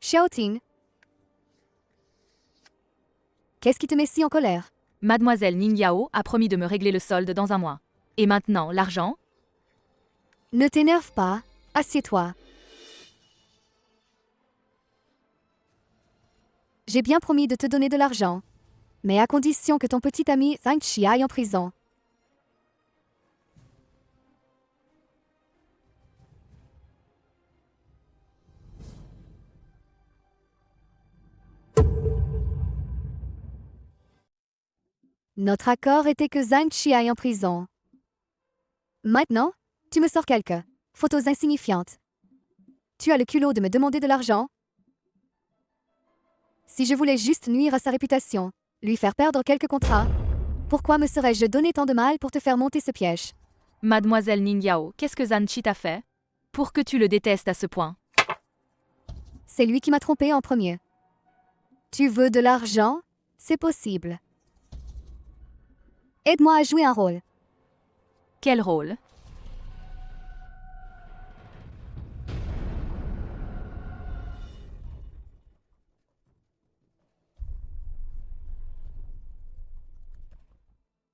Xiaoting. Qu'est-ce qui te met si en colère? Mademoiselle Ning Yao a promis de me régler le solde dans 1 mois. Et maintenant, l'argent? Ne t'énerve pas, assieds-toi. J'ai bien promis de te donner de l'argent, mais à condition que ton petit ami Zhang Qi aille en prison. Notre accord était que Zhang Qi aille en prison. Maintenant, tu me sors quelques photos insignifiantes. Tu as le culot de me demander de l'argent? Si je voulais juste nuire à sa réputation, lui faire perdre quelques contrats, pourquoi me serais-je donné tant de mal pour te faire monter ce piège? Mademoiselle Ning Yao, qu'est-ce que Zhang Qi t'a fait? Pour que tu le détestes à ce point. C'est lui qui m'a trompé en premier. Tu veux de l'argent? C'est possible. Aide-moi à jouer un rôle. Quel rôle?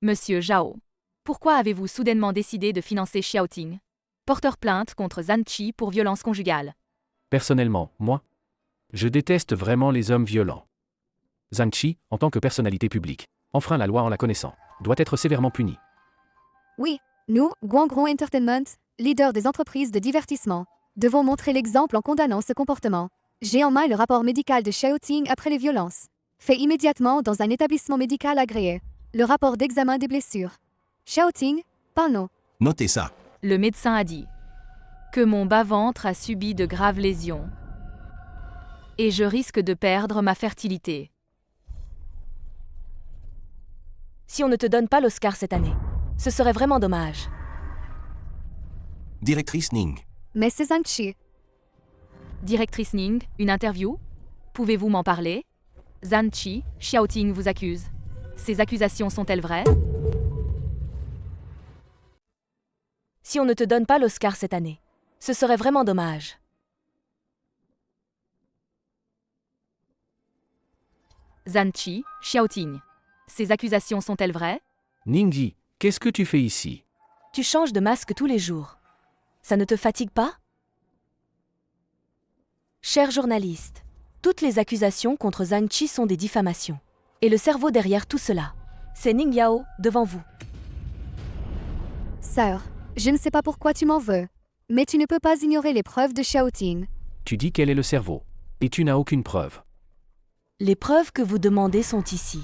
Monsieur Zhao, pourquoi avez-vous soudainement décidé de financer Xiaoting, porteur plainte contre Zhang Qi pour violence conjugale? Personnellement, moi, je déteste vraiment les hommes violents. Zhang Qi, en tant que personnalité publique, enfreint la loi en la connaissant, doit être sévèrement puni. Oui, nous, Guangron Entertainment, leader des entreprises de divertissement, devons montrer l'exemple en condamnant ce comportement. J'ai en main le rapport médical de Xiaoting après les violences. Fait immédiatement dans un établissement médical agréé. Le rapport d'examen des blessures. Xiaoting, parle-nous. Notez ça. Le médecin a dit que mon bas-ventre a subi de graves lésions et je risque de perdre ma fertilité. Si on ne te donne pas l'Oscar cette année, ce serait vraiment dommage. Directrice Ning. Mais c'est Zhang Qi. Directrice Ning, une interview? Pouvez-vous m'en parler? Zhang Qi, Xiaoting vous accuse. Ces accusations sont-elles vraies? Si on ne te donne pas l'Oscar cette année, ce serait vraiment dommage. Zhang Qi, Xiaoting. Ces accusations sont-elles vraies? Ningyi, qu'est-ce que tu fais ici? Tu changes de masque tous les jours. Ça ne te fatigue pas? Cher journaliste, toutes les accusations contre Zhang Qi sont des diffamations. Et le cerveau derrière tout cela, c'est Ning Yao, devant vous. Sœur, je ne sais pas pourquoi tu m'en veux, mais tu ne peux pas ignorer les preuves de Xiaoting. Tu dis qu'elle est le cerveau. Et tu n'as aucune preuve. Les preuves que vous demandez sont ici.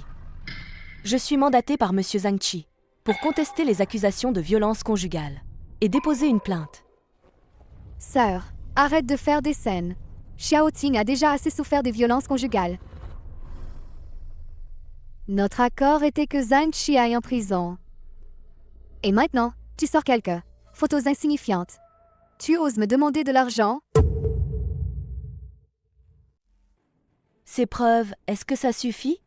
Je suis mandaté par Monsieur Zhang Qi pour contester les accusations de violence conjugale et déposer une plainte. Sœur, arrête de faire des scènes. Xiaoting a déjà assez souffert des violences conjugales. Notre accord était que Zhang Qi aille en prison. Et maintenant, tu sors quelques photos insignifiantes. Tu oses me demander de l'argent? Ces preuves, est-ce que ça suffit?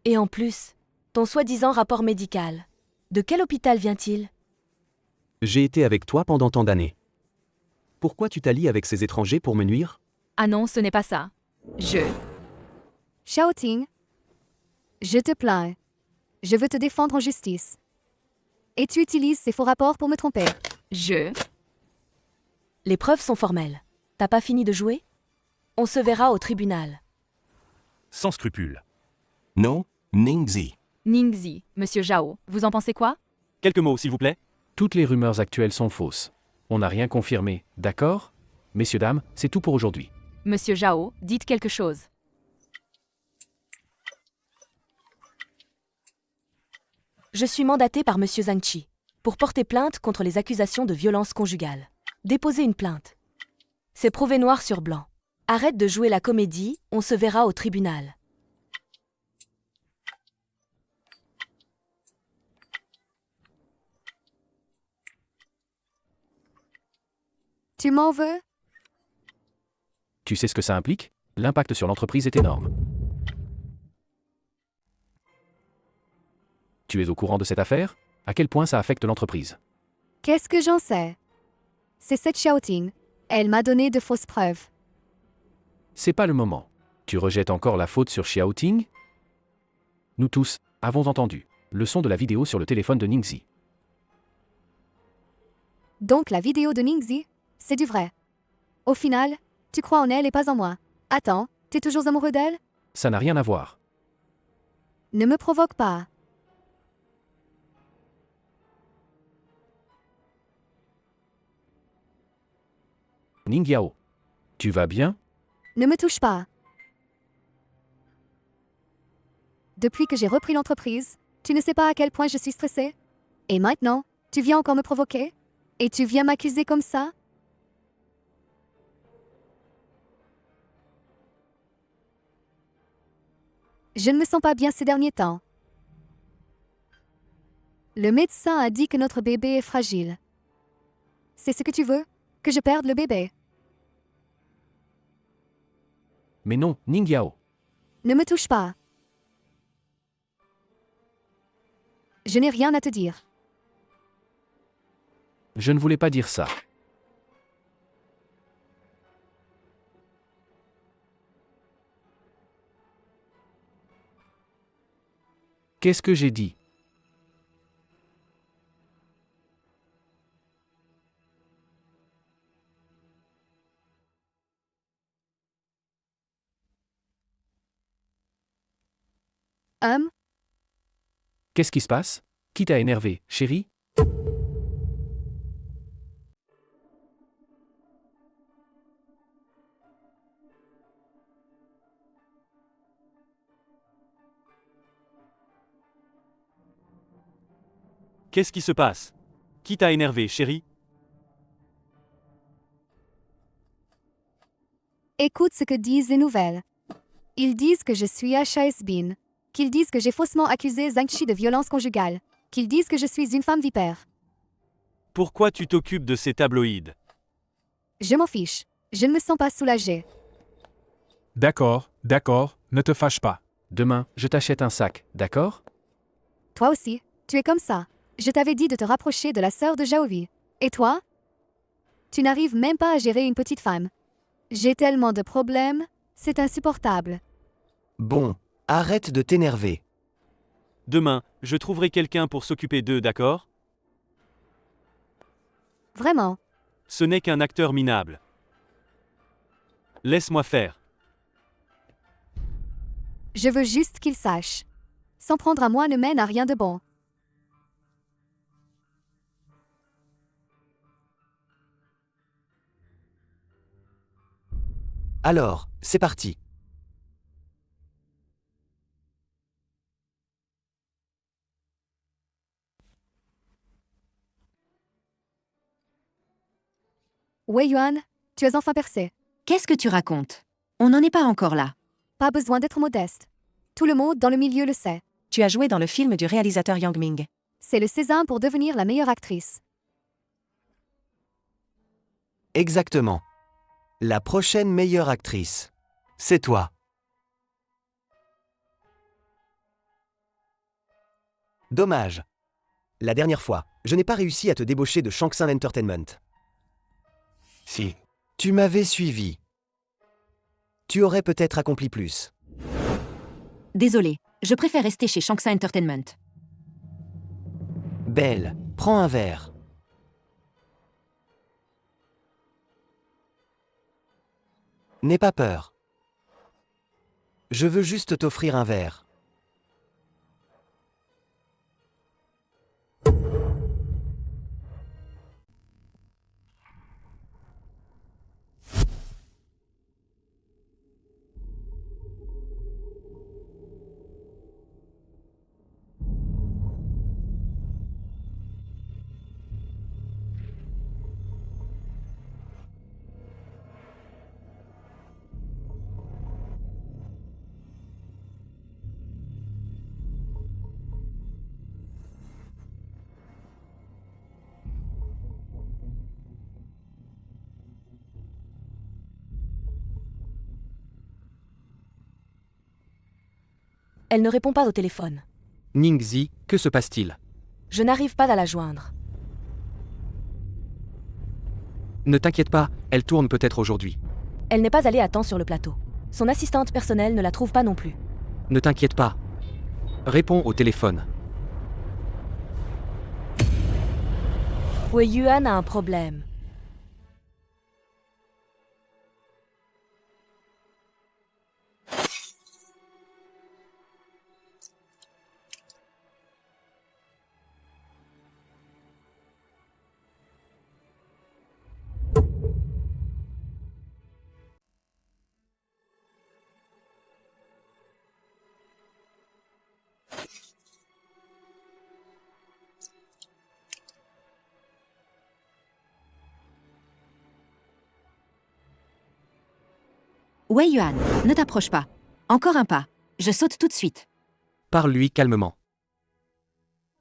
Et en plus, ton soi-disant rapport médical. De quel hôpital vient-il? J'ai été avec toi pendant tant d'années. Pourquoi tu t'allies avec ces étrangers pour me nuire? Ah non, ce n'est pas ça. Xiaoting, je te plains. Je veux te défendre en justice. Et tu utilises ces faux rapports pour me tromper. Les preuves sont formelles. T'as pas fini de jouer? On se verra au tribunal. Sans scrupule. Non, Ningzi. Ningzi, Monsieur Zhao, vous en pensez quoi? Quelques mots, s'il vous plaît. Toutes les rumeurs actuelles sont fausses. On n'a rien confirmé, d'accord? Messieurs, dames, c'est tout pour aujourd'hui. Monsieur Zhao, dites quelque chose. Je suis mandaté par Monsieur Zhang Qi pour porter plainte contre les accusations de violence conjugale. Déposer une plainte. C'est prouvé noir sur blanc. Arrête de jouer la comédie, on se verra au tribunal. Tu m'en veux? Tu sais ce que ça implique? L'impact sur l'entreprise est énorme. Tu es au courant de cette affaire? À quel point ça affecte l'entreprise? Qu'est-ce que j'en sais? C'est cette Xiaoting. Elle m'a donné de fausses preuves. C'est pas le moment. Tu rejettes encore la faute sur Xiaoting? Nous tous avons entendu le son de la vidéo sur le téléphone de Ningzi. Donc la vidéo de Ningzi, c'est du vrai. Au final, tu crois en elle et pas en moi. Attends, t'es toujours amoureux d'elle? Ça n'a rien à voir. Ne me provoque pas. Ning Yao. Tu vas bien? Ne me touche pas. Depuis que j'ai repris l'entreprise, tu ne sais pas à quel point je suis stressée? Et maintenant, tu viens encore me provoquer? Et tu viens m'accuser comme ça? Je ne me sens pas bien ces derniers temps. Le médecin a dit que notre bébé est fragile. C'est ce que tu veux? Que je perde le bébé? Mais non, Ning Yao. Ne me touche pas. Je n'ai rien à te dire. Je ne voulais pas dire ça. Qu'est-ce que j'ai dit? Qu'est-ce qui se passe? Qui t'a énervé, chérie? Qu'est-ce qui se passe? Qui t'a énervé, chérie? Écoute ce que disent les nouvelles. Ils disent que je suis HASBin. Qu'ils disent que j'ai faussement accusé Zhang Qi de violence conjugale. Qu'ils disent que je suis une femme vipère. Pourquoi tu t'occupes de ces tabloïds? Je m'en fiche. Je ne me sens pas soulagée. D'accord, ne te fâche pas. Demain, je t'achète un sac, d'accord? Toi aussi, tu es comme ça. Je t'avais dit de te rapprocher de la sœur de Zhaovi. Et toi? Tu n'arrives même pas à gérer une petite femme. J'ai tellement de problèmes, c'est insupportable. Bon, arrête de t'énerver. Demain, je trouverai quelqu'un pour s'occuper d'eux, d'accord? Vraiment. Ce n'est qu'un acteur minable. Laisse-moi faire. Je veux juste qu'il sache. S'en prendre à moi ne mène à rien de bon. Alors, c'est parti. Wei Yuan, tu es enfin percé. Qu'est-ce que tu racontes? On n'en est pas encore là. Pas besoin d'être modeste. Tout le monde dans le milieu le sait. Tu as joué dans le film du réalisateur Yang Ming. C'est le sésame pour devenir la meilleure actrice. Exactement. La prochaine meilleure actrice. C'est toi. Dommage. La dernière fois, je n'ai pas réussi à te débaucher de Shangxin Entertainment. Si. Tu m'avais suivi. Tu aurais peut-être accompli plus. Désolé, je préfère rester chez Shangxin Entertainment. Belle, prends un verre. N'aie pas peur. Je veux juste t'offrir un verre. Elle ne répond pas au téléphone. Ningxi, que se passe-t-il? Je n'arrive pas à la joindre. Ne t'inquiète pas, elle tourne peut-être aujourd'hui. Elle n'est pas allée à temps sur le plateau. Son assistante personnelle ne la trouve pas non plus. Ne t'inquiète pas. Réponds au téléphone. Wei Yuan a un problème. Wei Yuan, ne t'approche pas. Encore un pas. Je saute tout de suite. Parle-lui calmement.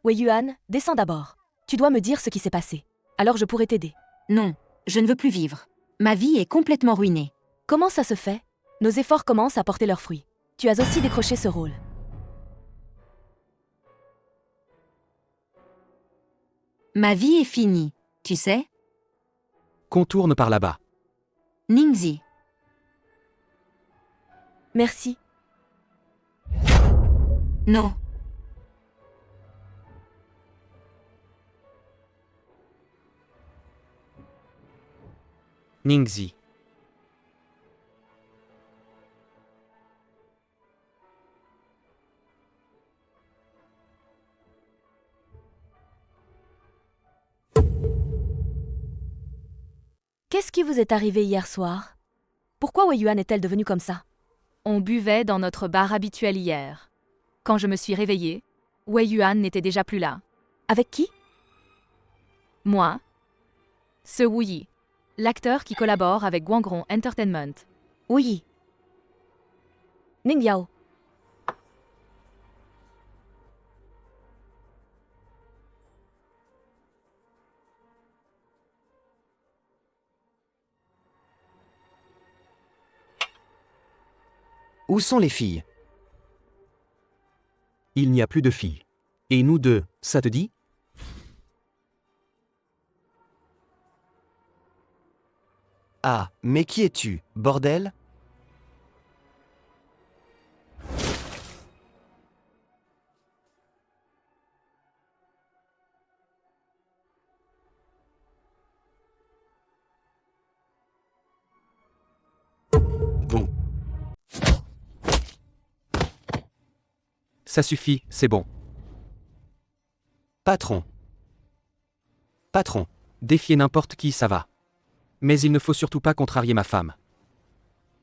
Wei Yuan, descends d'abord. Tu dois me dire ce qui s'est passé. Alors je pourrai t'aider. Non, je ne veux plus vivre. Ma vie est complètement ruinée. Comment ça se fait? Nos efforts commencent à porter leurs fruits. Tu as aussi décroché ce rôle. Ma vie est finie, tu sais? Contourne par là-bas. Ningxi. Merci. Non. Ningxi. Qu'est-ce qui vous est arrivé hier soir? Pourquoi Wei Yuan est-elle devenue comme ça? On buvait dans notre bar habituel hier. Quand je me suis réveillée, Wei Yuan n'était déjà plus là. Avec qui? Moi. Ce Wu Yi, l'acteur qui collabore avec Guangron Entertainment. Wu Yi. Ning Yao. Où sont les filles? Il n'y a plus de filles. Et nous deux, ça te dit? Ah, mais qui es-tu, bordel? Bon. Ça suffit, c'est bon. Patron. Patron. Défier n'importe qui, ça va. Mais il ne faut surtout pas contrarier ma femme.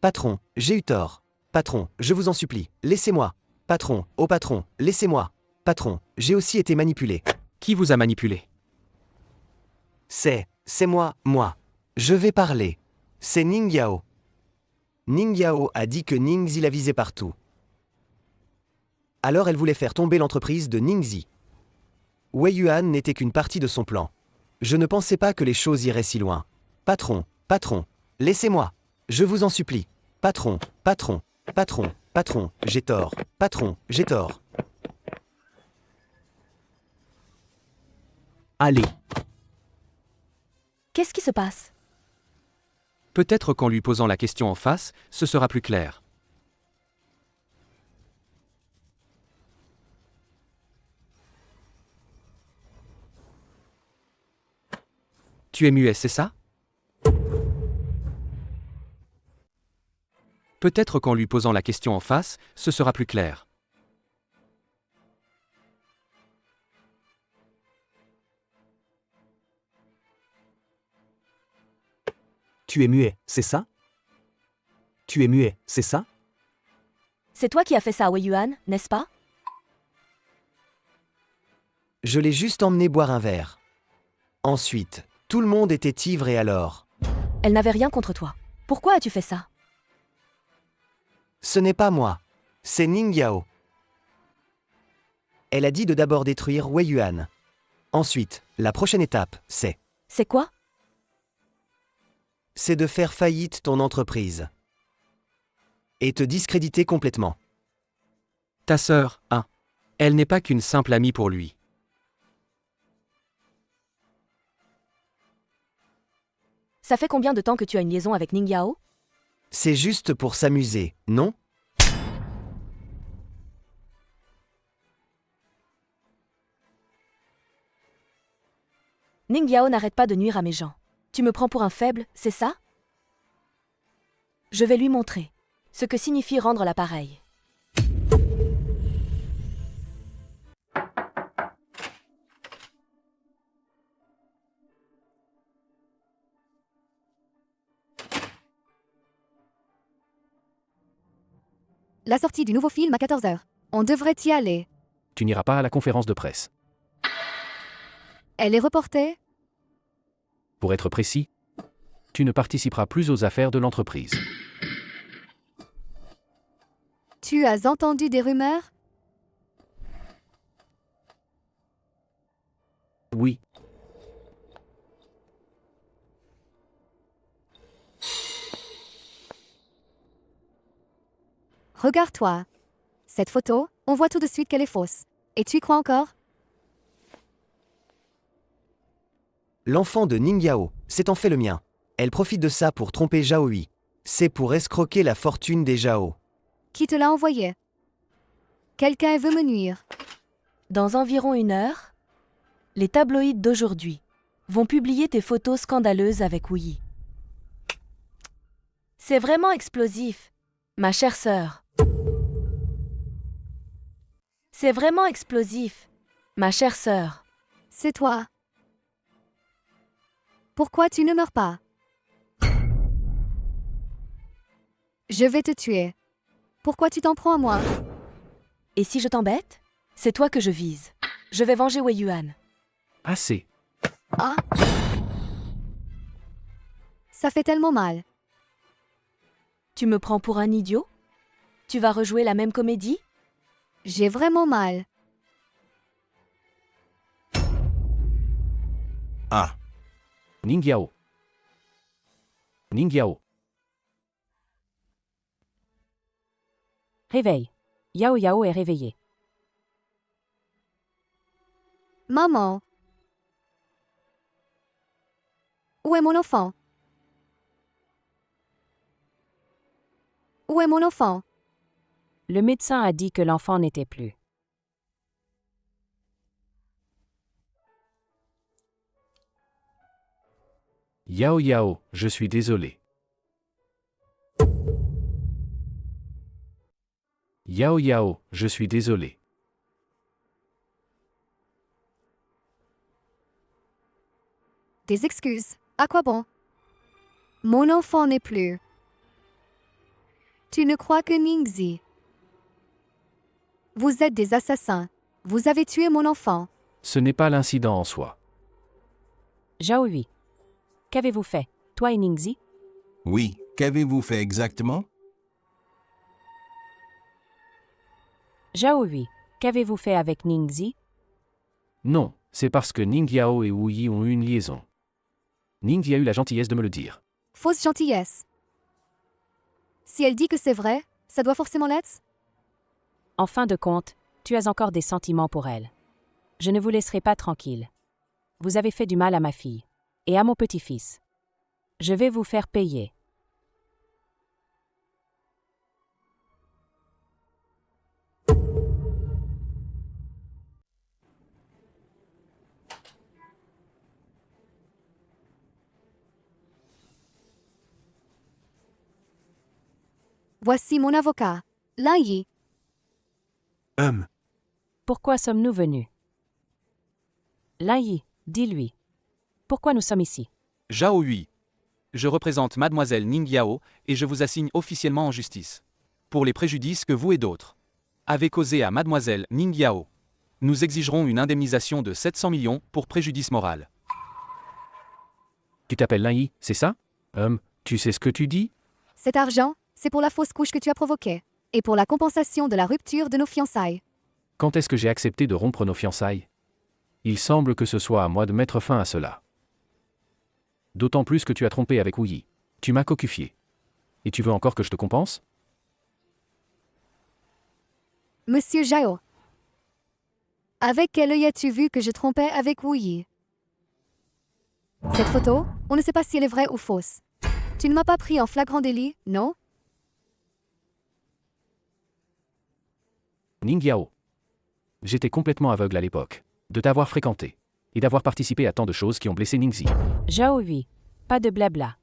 Patron, j'ai eu tort. Patron, je vous en supplie, laissez-moi. Patron, oh patron, laissez-moi. Patron, j'ai aussi été manipulé. Qui vous a manipulé? C'est moi. Je vais parler. C'est Ning Yao. Ning Yao a dit que Ningxi la visait partout. Alors elle voulait faire tomber l'entreprise de Ningxi. Wei Yuan n'était qu'une partie de son plan. Je ne pensais pas que les choses iraient si loin. Patron, laissez-moi. Je vous en supplie. Patron, j'ai tort. Patron, j'ai tort. Allez, Qu'est-ce qui se passe? Peut-être qu'en lui posant la question en face, ce sera plus clair. Tu es muet, c'est ça? Peut-être qu'en lui posant la question en face, ce sera plus clair. tu es muet, c'est ça? Tu es muet, c'est ça? C'est toi qui as fait ça à Wei Yuan, n'est-ce pas? Je l'ai juste emmené boire un verre. Ensuite, tout le monde était ivre et alors? Elle n'avait rien contre toi. Pourquoi as-tu fait ça? Ce n'est pas moi. C'est Ning Yao. Elle a dit de d'abord détruire Wei Yuan. Ensuite, la prochaine étape, c'est... C'est quoi? C'est de faire faillite ton entreprise. Et te discréditer complètement. Ta sœur, hein. Elle n'est pas qu'une simple amie pour lui. Ça fait combien de temps que tu as une liaison avec Ning Yao? C'est juste pour s'amuser, non? Ning Yao n'arrête pas de nuire à mes gens. Tu me prends pour un faible, c'est ça? Je vais lui montrer ce que signifie rendre l'appareil. La sortie du nouveau film à 14h. On devrait y aller. Tu n'iras pas à la conférence de presse. Elle est reportée? Pour être précis, tu ne participeras plus aux affaires de l'entreprise. Tu as entendu des rumeurs? Oui. Regarde-toi. Cette photo, on voit tout de suite qu'elle est fausse. Et tu y crois encore? L'enfant de Ning Yao, c'est en fait le mien. Elle profite de ça pour tromper Zhao Hui. C'est pour escroquer la fortune des Zhao. Qui te l'a envoyé? Quelqu'un veut me nuire. Dans environ 1 heure, les tabloïds d'aujourd'hui vont publier tes photos scandaleuses avec Wu Yi. C'est vraiment explosif, ma chère sœur. C'est vraiment explosif, ma chère sœur. C'est toi. Pourquoi tu ne meurs pas? Je vais te tuer. Pourquoi tu t'en prends à moi? Et si je t'embête? C'est toi que je vise. Je vais venger Wei Yuan. Assez. Ah! Ça fait tellement mal. Tu me prends pour un idiot? Tu vas rejouer la même comédie? J'ai vraiment mal. Ah. Ning Yao. Ning Yao. Réveil. Yao Yao est réveillé. Maman. Où est mon enfant? Où est mon enfant? Le médecin a dit que l'enfant n'était plus. Yao Yao, je suis désolé. Yao Yao, je suis désolé. Des excuses. À quoi bon? Mon enfant n'est plus. Tu ne crois que Ningzi. Vous êtes des assassins. Vous avez tué mon enfant. Ce n'est pas l'incident en soi. Zhao Hui. Qu'avez-vous fait, toi et Ningzi? Oui, qu'avez-vous fait exactement? Zhao Hui. Qu'avez-vous fait avec Ningzi? Non, c'est parce que Ning Yao et Wu Yi ont eu une liaison. Ning a eu la gentillesse de me le dire. Fausse gentillesse. Si elle dit que c'est vrai, ça doit forcément l'être? En fin de compte, tu as encore des sentiments pour elle. Je ne vous laisserai pas tranquille. Vous avez fait du mal à ma fille. Et à mon petit-fils. Je vais vous faire payer. Voici mon avocat, Lin Yi. Pourquoi sommes-nous venus? Lin Yi, dis-lui. Pourquoi nous sommes ici? Zhao Hui. Je représente mademoiselle Ning Yao et je vous assigne officiellement en justice. Pour les préjudices que vous et d'autres avez causés à mademoiselle Ning Yao. Nous exigerons une indemnisation de 700 millions pour préjudice moral. Tu t'appelles Lin Yi, c'est ça? Tu sais ce que tu dis? Cet argent, c'est pour la fausse couche que tu as provoquée. Et pour la compensation de la rupture de nos fiançailles. Quand est-ce que j'ai accepté de rompre nos fiançailles? Il semble que ce soit à moi de mettre fin à cela. D'autant plus que tu as trompé avec Wu Yi. Tu m'as cocufié. Et tu veux encore que je te compense? Monsieur Zhao. Avec quel œil as-tu vu que je trompais avec Wu Yi? Cette photo, on ne sait pas si elle est vraie ou fausse. Tu ne m'as pas pris en flagrant délit, non? Ning Yao. J'étais complètement aveugle à l'époque. De t'avoir fréquenté. Et d'avoir participé à tant de choses qui ont blessé Ningzi. Zhao Hui, pas de blabla.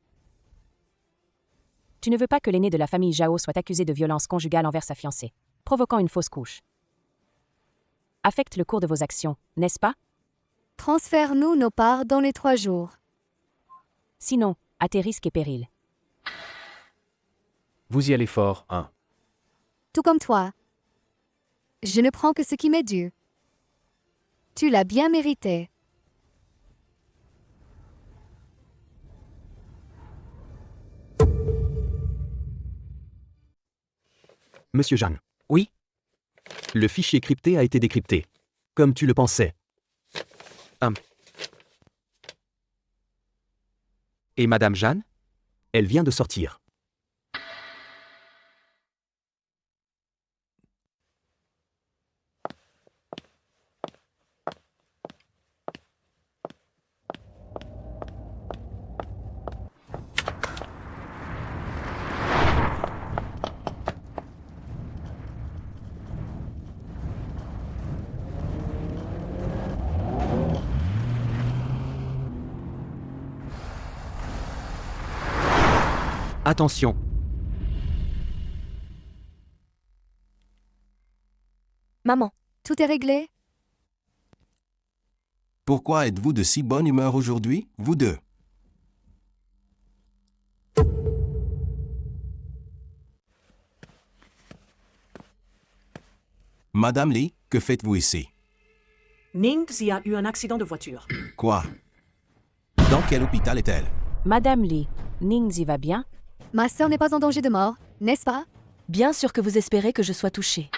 Tu ne veux pas que l'aîné de la famille Zhao soit accusé de violence conjugale envers sa fiancée, provoquant une fausse couche. Affecte le cours de vos actions, n'est-ce pas? Transfère-nous nos parts dans les 3 jours. Sinon, à tes risques et périls. Vous y allez fort, hein? Tout comme toi. Je ne prends que ce qui m'est dû. Tu l'as bien mérité. Monsieur Zhang. Oui? Le fichier crypté a été décrypté. Comme tu le pensais. Et Madame Jeanne? Elle vient de sortir. Attention. Maman, tout est réglé? Pourquoi êtes-vous de si bonne humeur aujourd'hui, vous deux? Madame Li, que faites-vous ici? Ningzi a eu un accident de voiture. Quoi? Dans quel hôpital est-elle? Madame Li, Ningzi va bien? Ma sœur n'est pas en danger de mort, n'est-ce pas? Bien sûr que vous espérez que je sois touchée.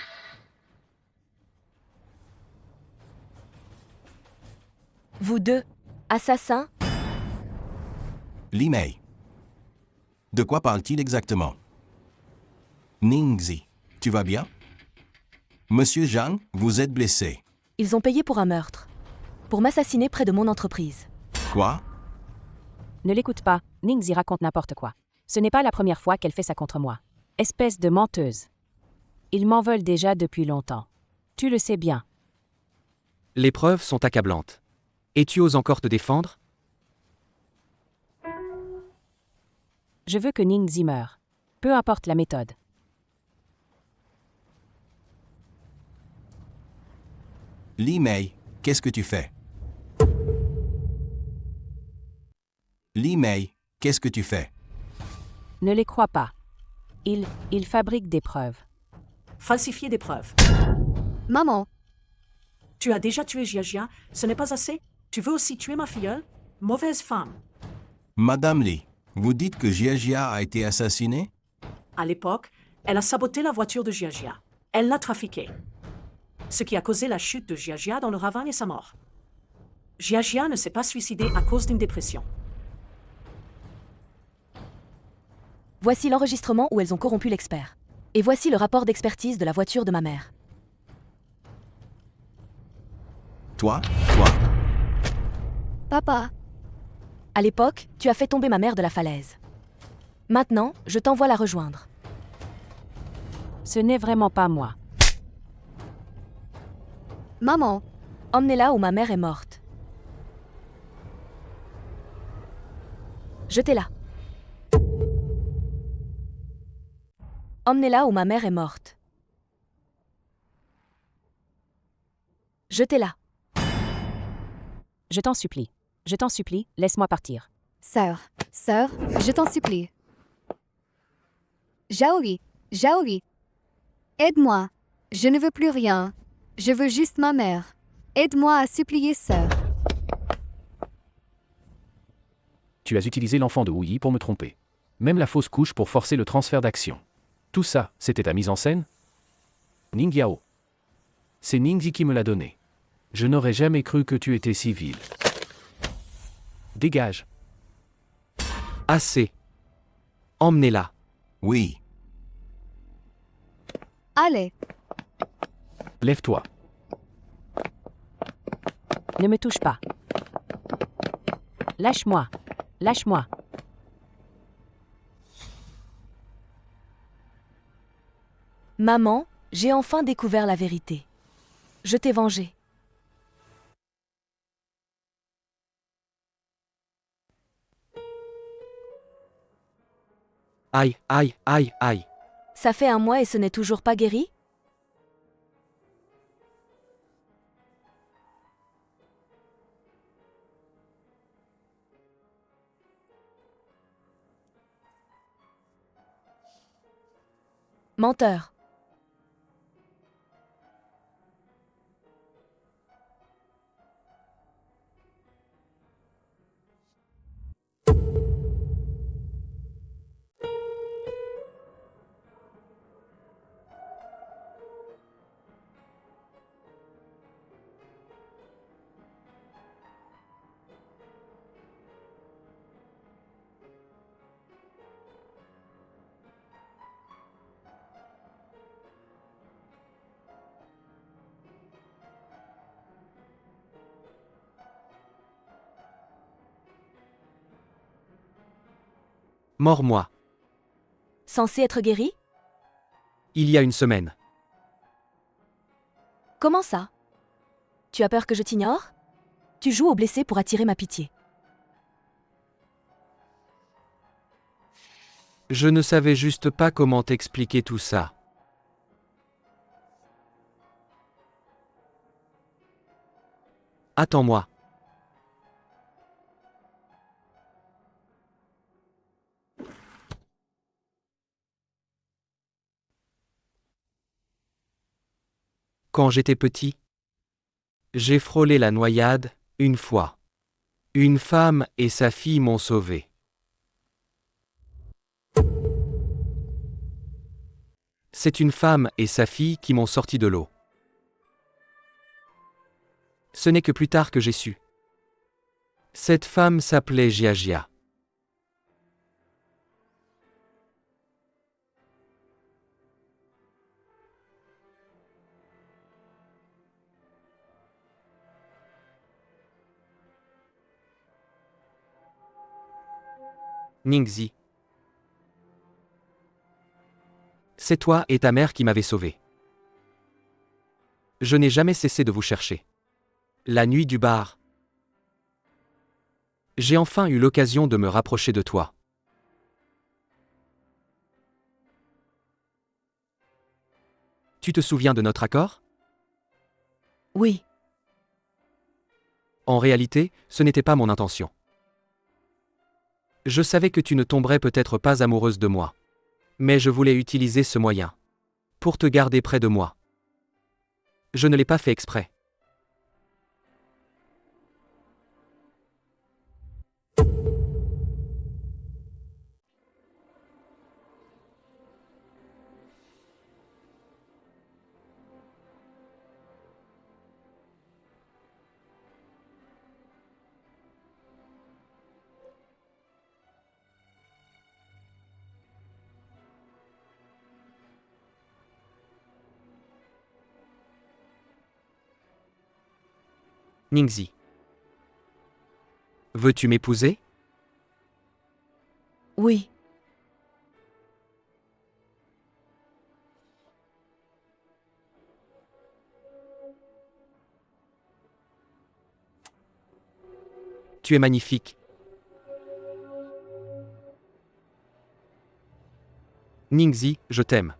Vous deux, assassins? Li Mei. De quoi parle-t-il exactement? Ningzi, tu vas bien? Monsieur Zhang, vous êtes blessé. Ils ont payé pour un meurtre. Pour m'assassiner près de mon entreprise. Quoi? Ne l'écoute pas, Ningzi raconte n'importe quoi. Ce n'est pas la première fois qu'elle fait ça contre moi. Espèce de menteuse. Ils m'en veulent déjà depuis longtemps. Tu le sais bien. Les preuves sont accablantes. Et tu oses encore te défendre? Je veux que Ningzi meure. Peu importe la méthode. Li Mei, qu'est-ce que tu fais? Li Mei, qu'est-ce que tu fais? Ne les crois pas. Ils fabriquent des preuves. Falsifier des preuves. Maman. Tu as déjà tué Jia, ce n'est pas assez? Tu veux aussi tuer ma filleule? Mauvaise femme. Madame Li, vous dites que Jia a été assassinée? À l'époque, elle a saboté la voiture de Jia. Elle l'a trafiquée. Ce qui a causé la chute de Jia dans le ravin et sa mort. Jia ne s'est pas suicidée à cause d'une dépression. Voici l'enregistrement où elles ont corrompu l'expert. Et voici le rapport d'expertise de la voiture de ma mère. Toi, Papa, À l'époque, tu as fait tomber ma mère de la falaise. Maintenant, je t'envoie la rejoindre. Ce n'est vraiment pas moi. maman, Emmenez-la où ma mère est morte. Jetez-la. Emmenez-la où ma mère est morte. Jetez-la. Je t'en supplie. Je t'en supplie, laisse-moi partir. sœur, je t'en supplie. Jaori, aide-moi. Je ne veux plus rien. Je veux juste ma mère. Aide-moi à supplier, sœur. Tu as utilisé l'enfant de Wu Yi pour me tromper. Même la fausse couche pour forcer le transfert d'action. Tout ça, c'était ta mise en scène? Ning Yao. C'est Ningzi qui me l'a donné. Je n'aurais jamais cru que tu étais si vil. Dégage. Assez. Emmenez-la. Oui. Allez, Lève-toi. Ne me touche pas. Lâche-moi. Lâche-moi. Maman, j'ai enfin découvert la vérité. Je t'ai vengé. Aïe, aïe, aïe, aïe. Ça fait 1 mois et ce n'est toujours pas guéri? Menteur. Mords-moi. Censé être guéri? Il y a une semaine. Comment ça? Tu as peur que je t'ignore? Tu joues au blessé pour attirer ma pitié. Je ne savais juste pas comment t'expliquer tout ça. Attends-moi. Quand j'étais petit, j'ai frôlé la noyade, une fois. Une femme et sa fille m'ont sauvé. C'est une femme et sa fille qui m'ont sorti de l'eau. Ce n'est que plus tard que j'ai su. Cette femme s'appelait Jiajia. Ningzi. C'est toi et ta mère qui m'avez sauvé. Je n'ai jamais cessé de vous chercher. La nuit du bar. J'ai enfin eu l'occasion de me rapprocher de toi. Tu te souviens de notre accord? Oui. En réalité, ce n'était pas mon intention. Je savais que tu ne tomberais peut-être pas amoureuse de moi. Mais je voulais utiliser ce moyen. Pour te garder près de moi. Je ne l'ai pas fait exprès. Ningzi. Veux-tu m'épouser? Oui. Tu es magnifique. Ningxi, je t'aime.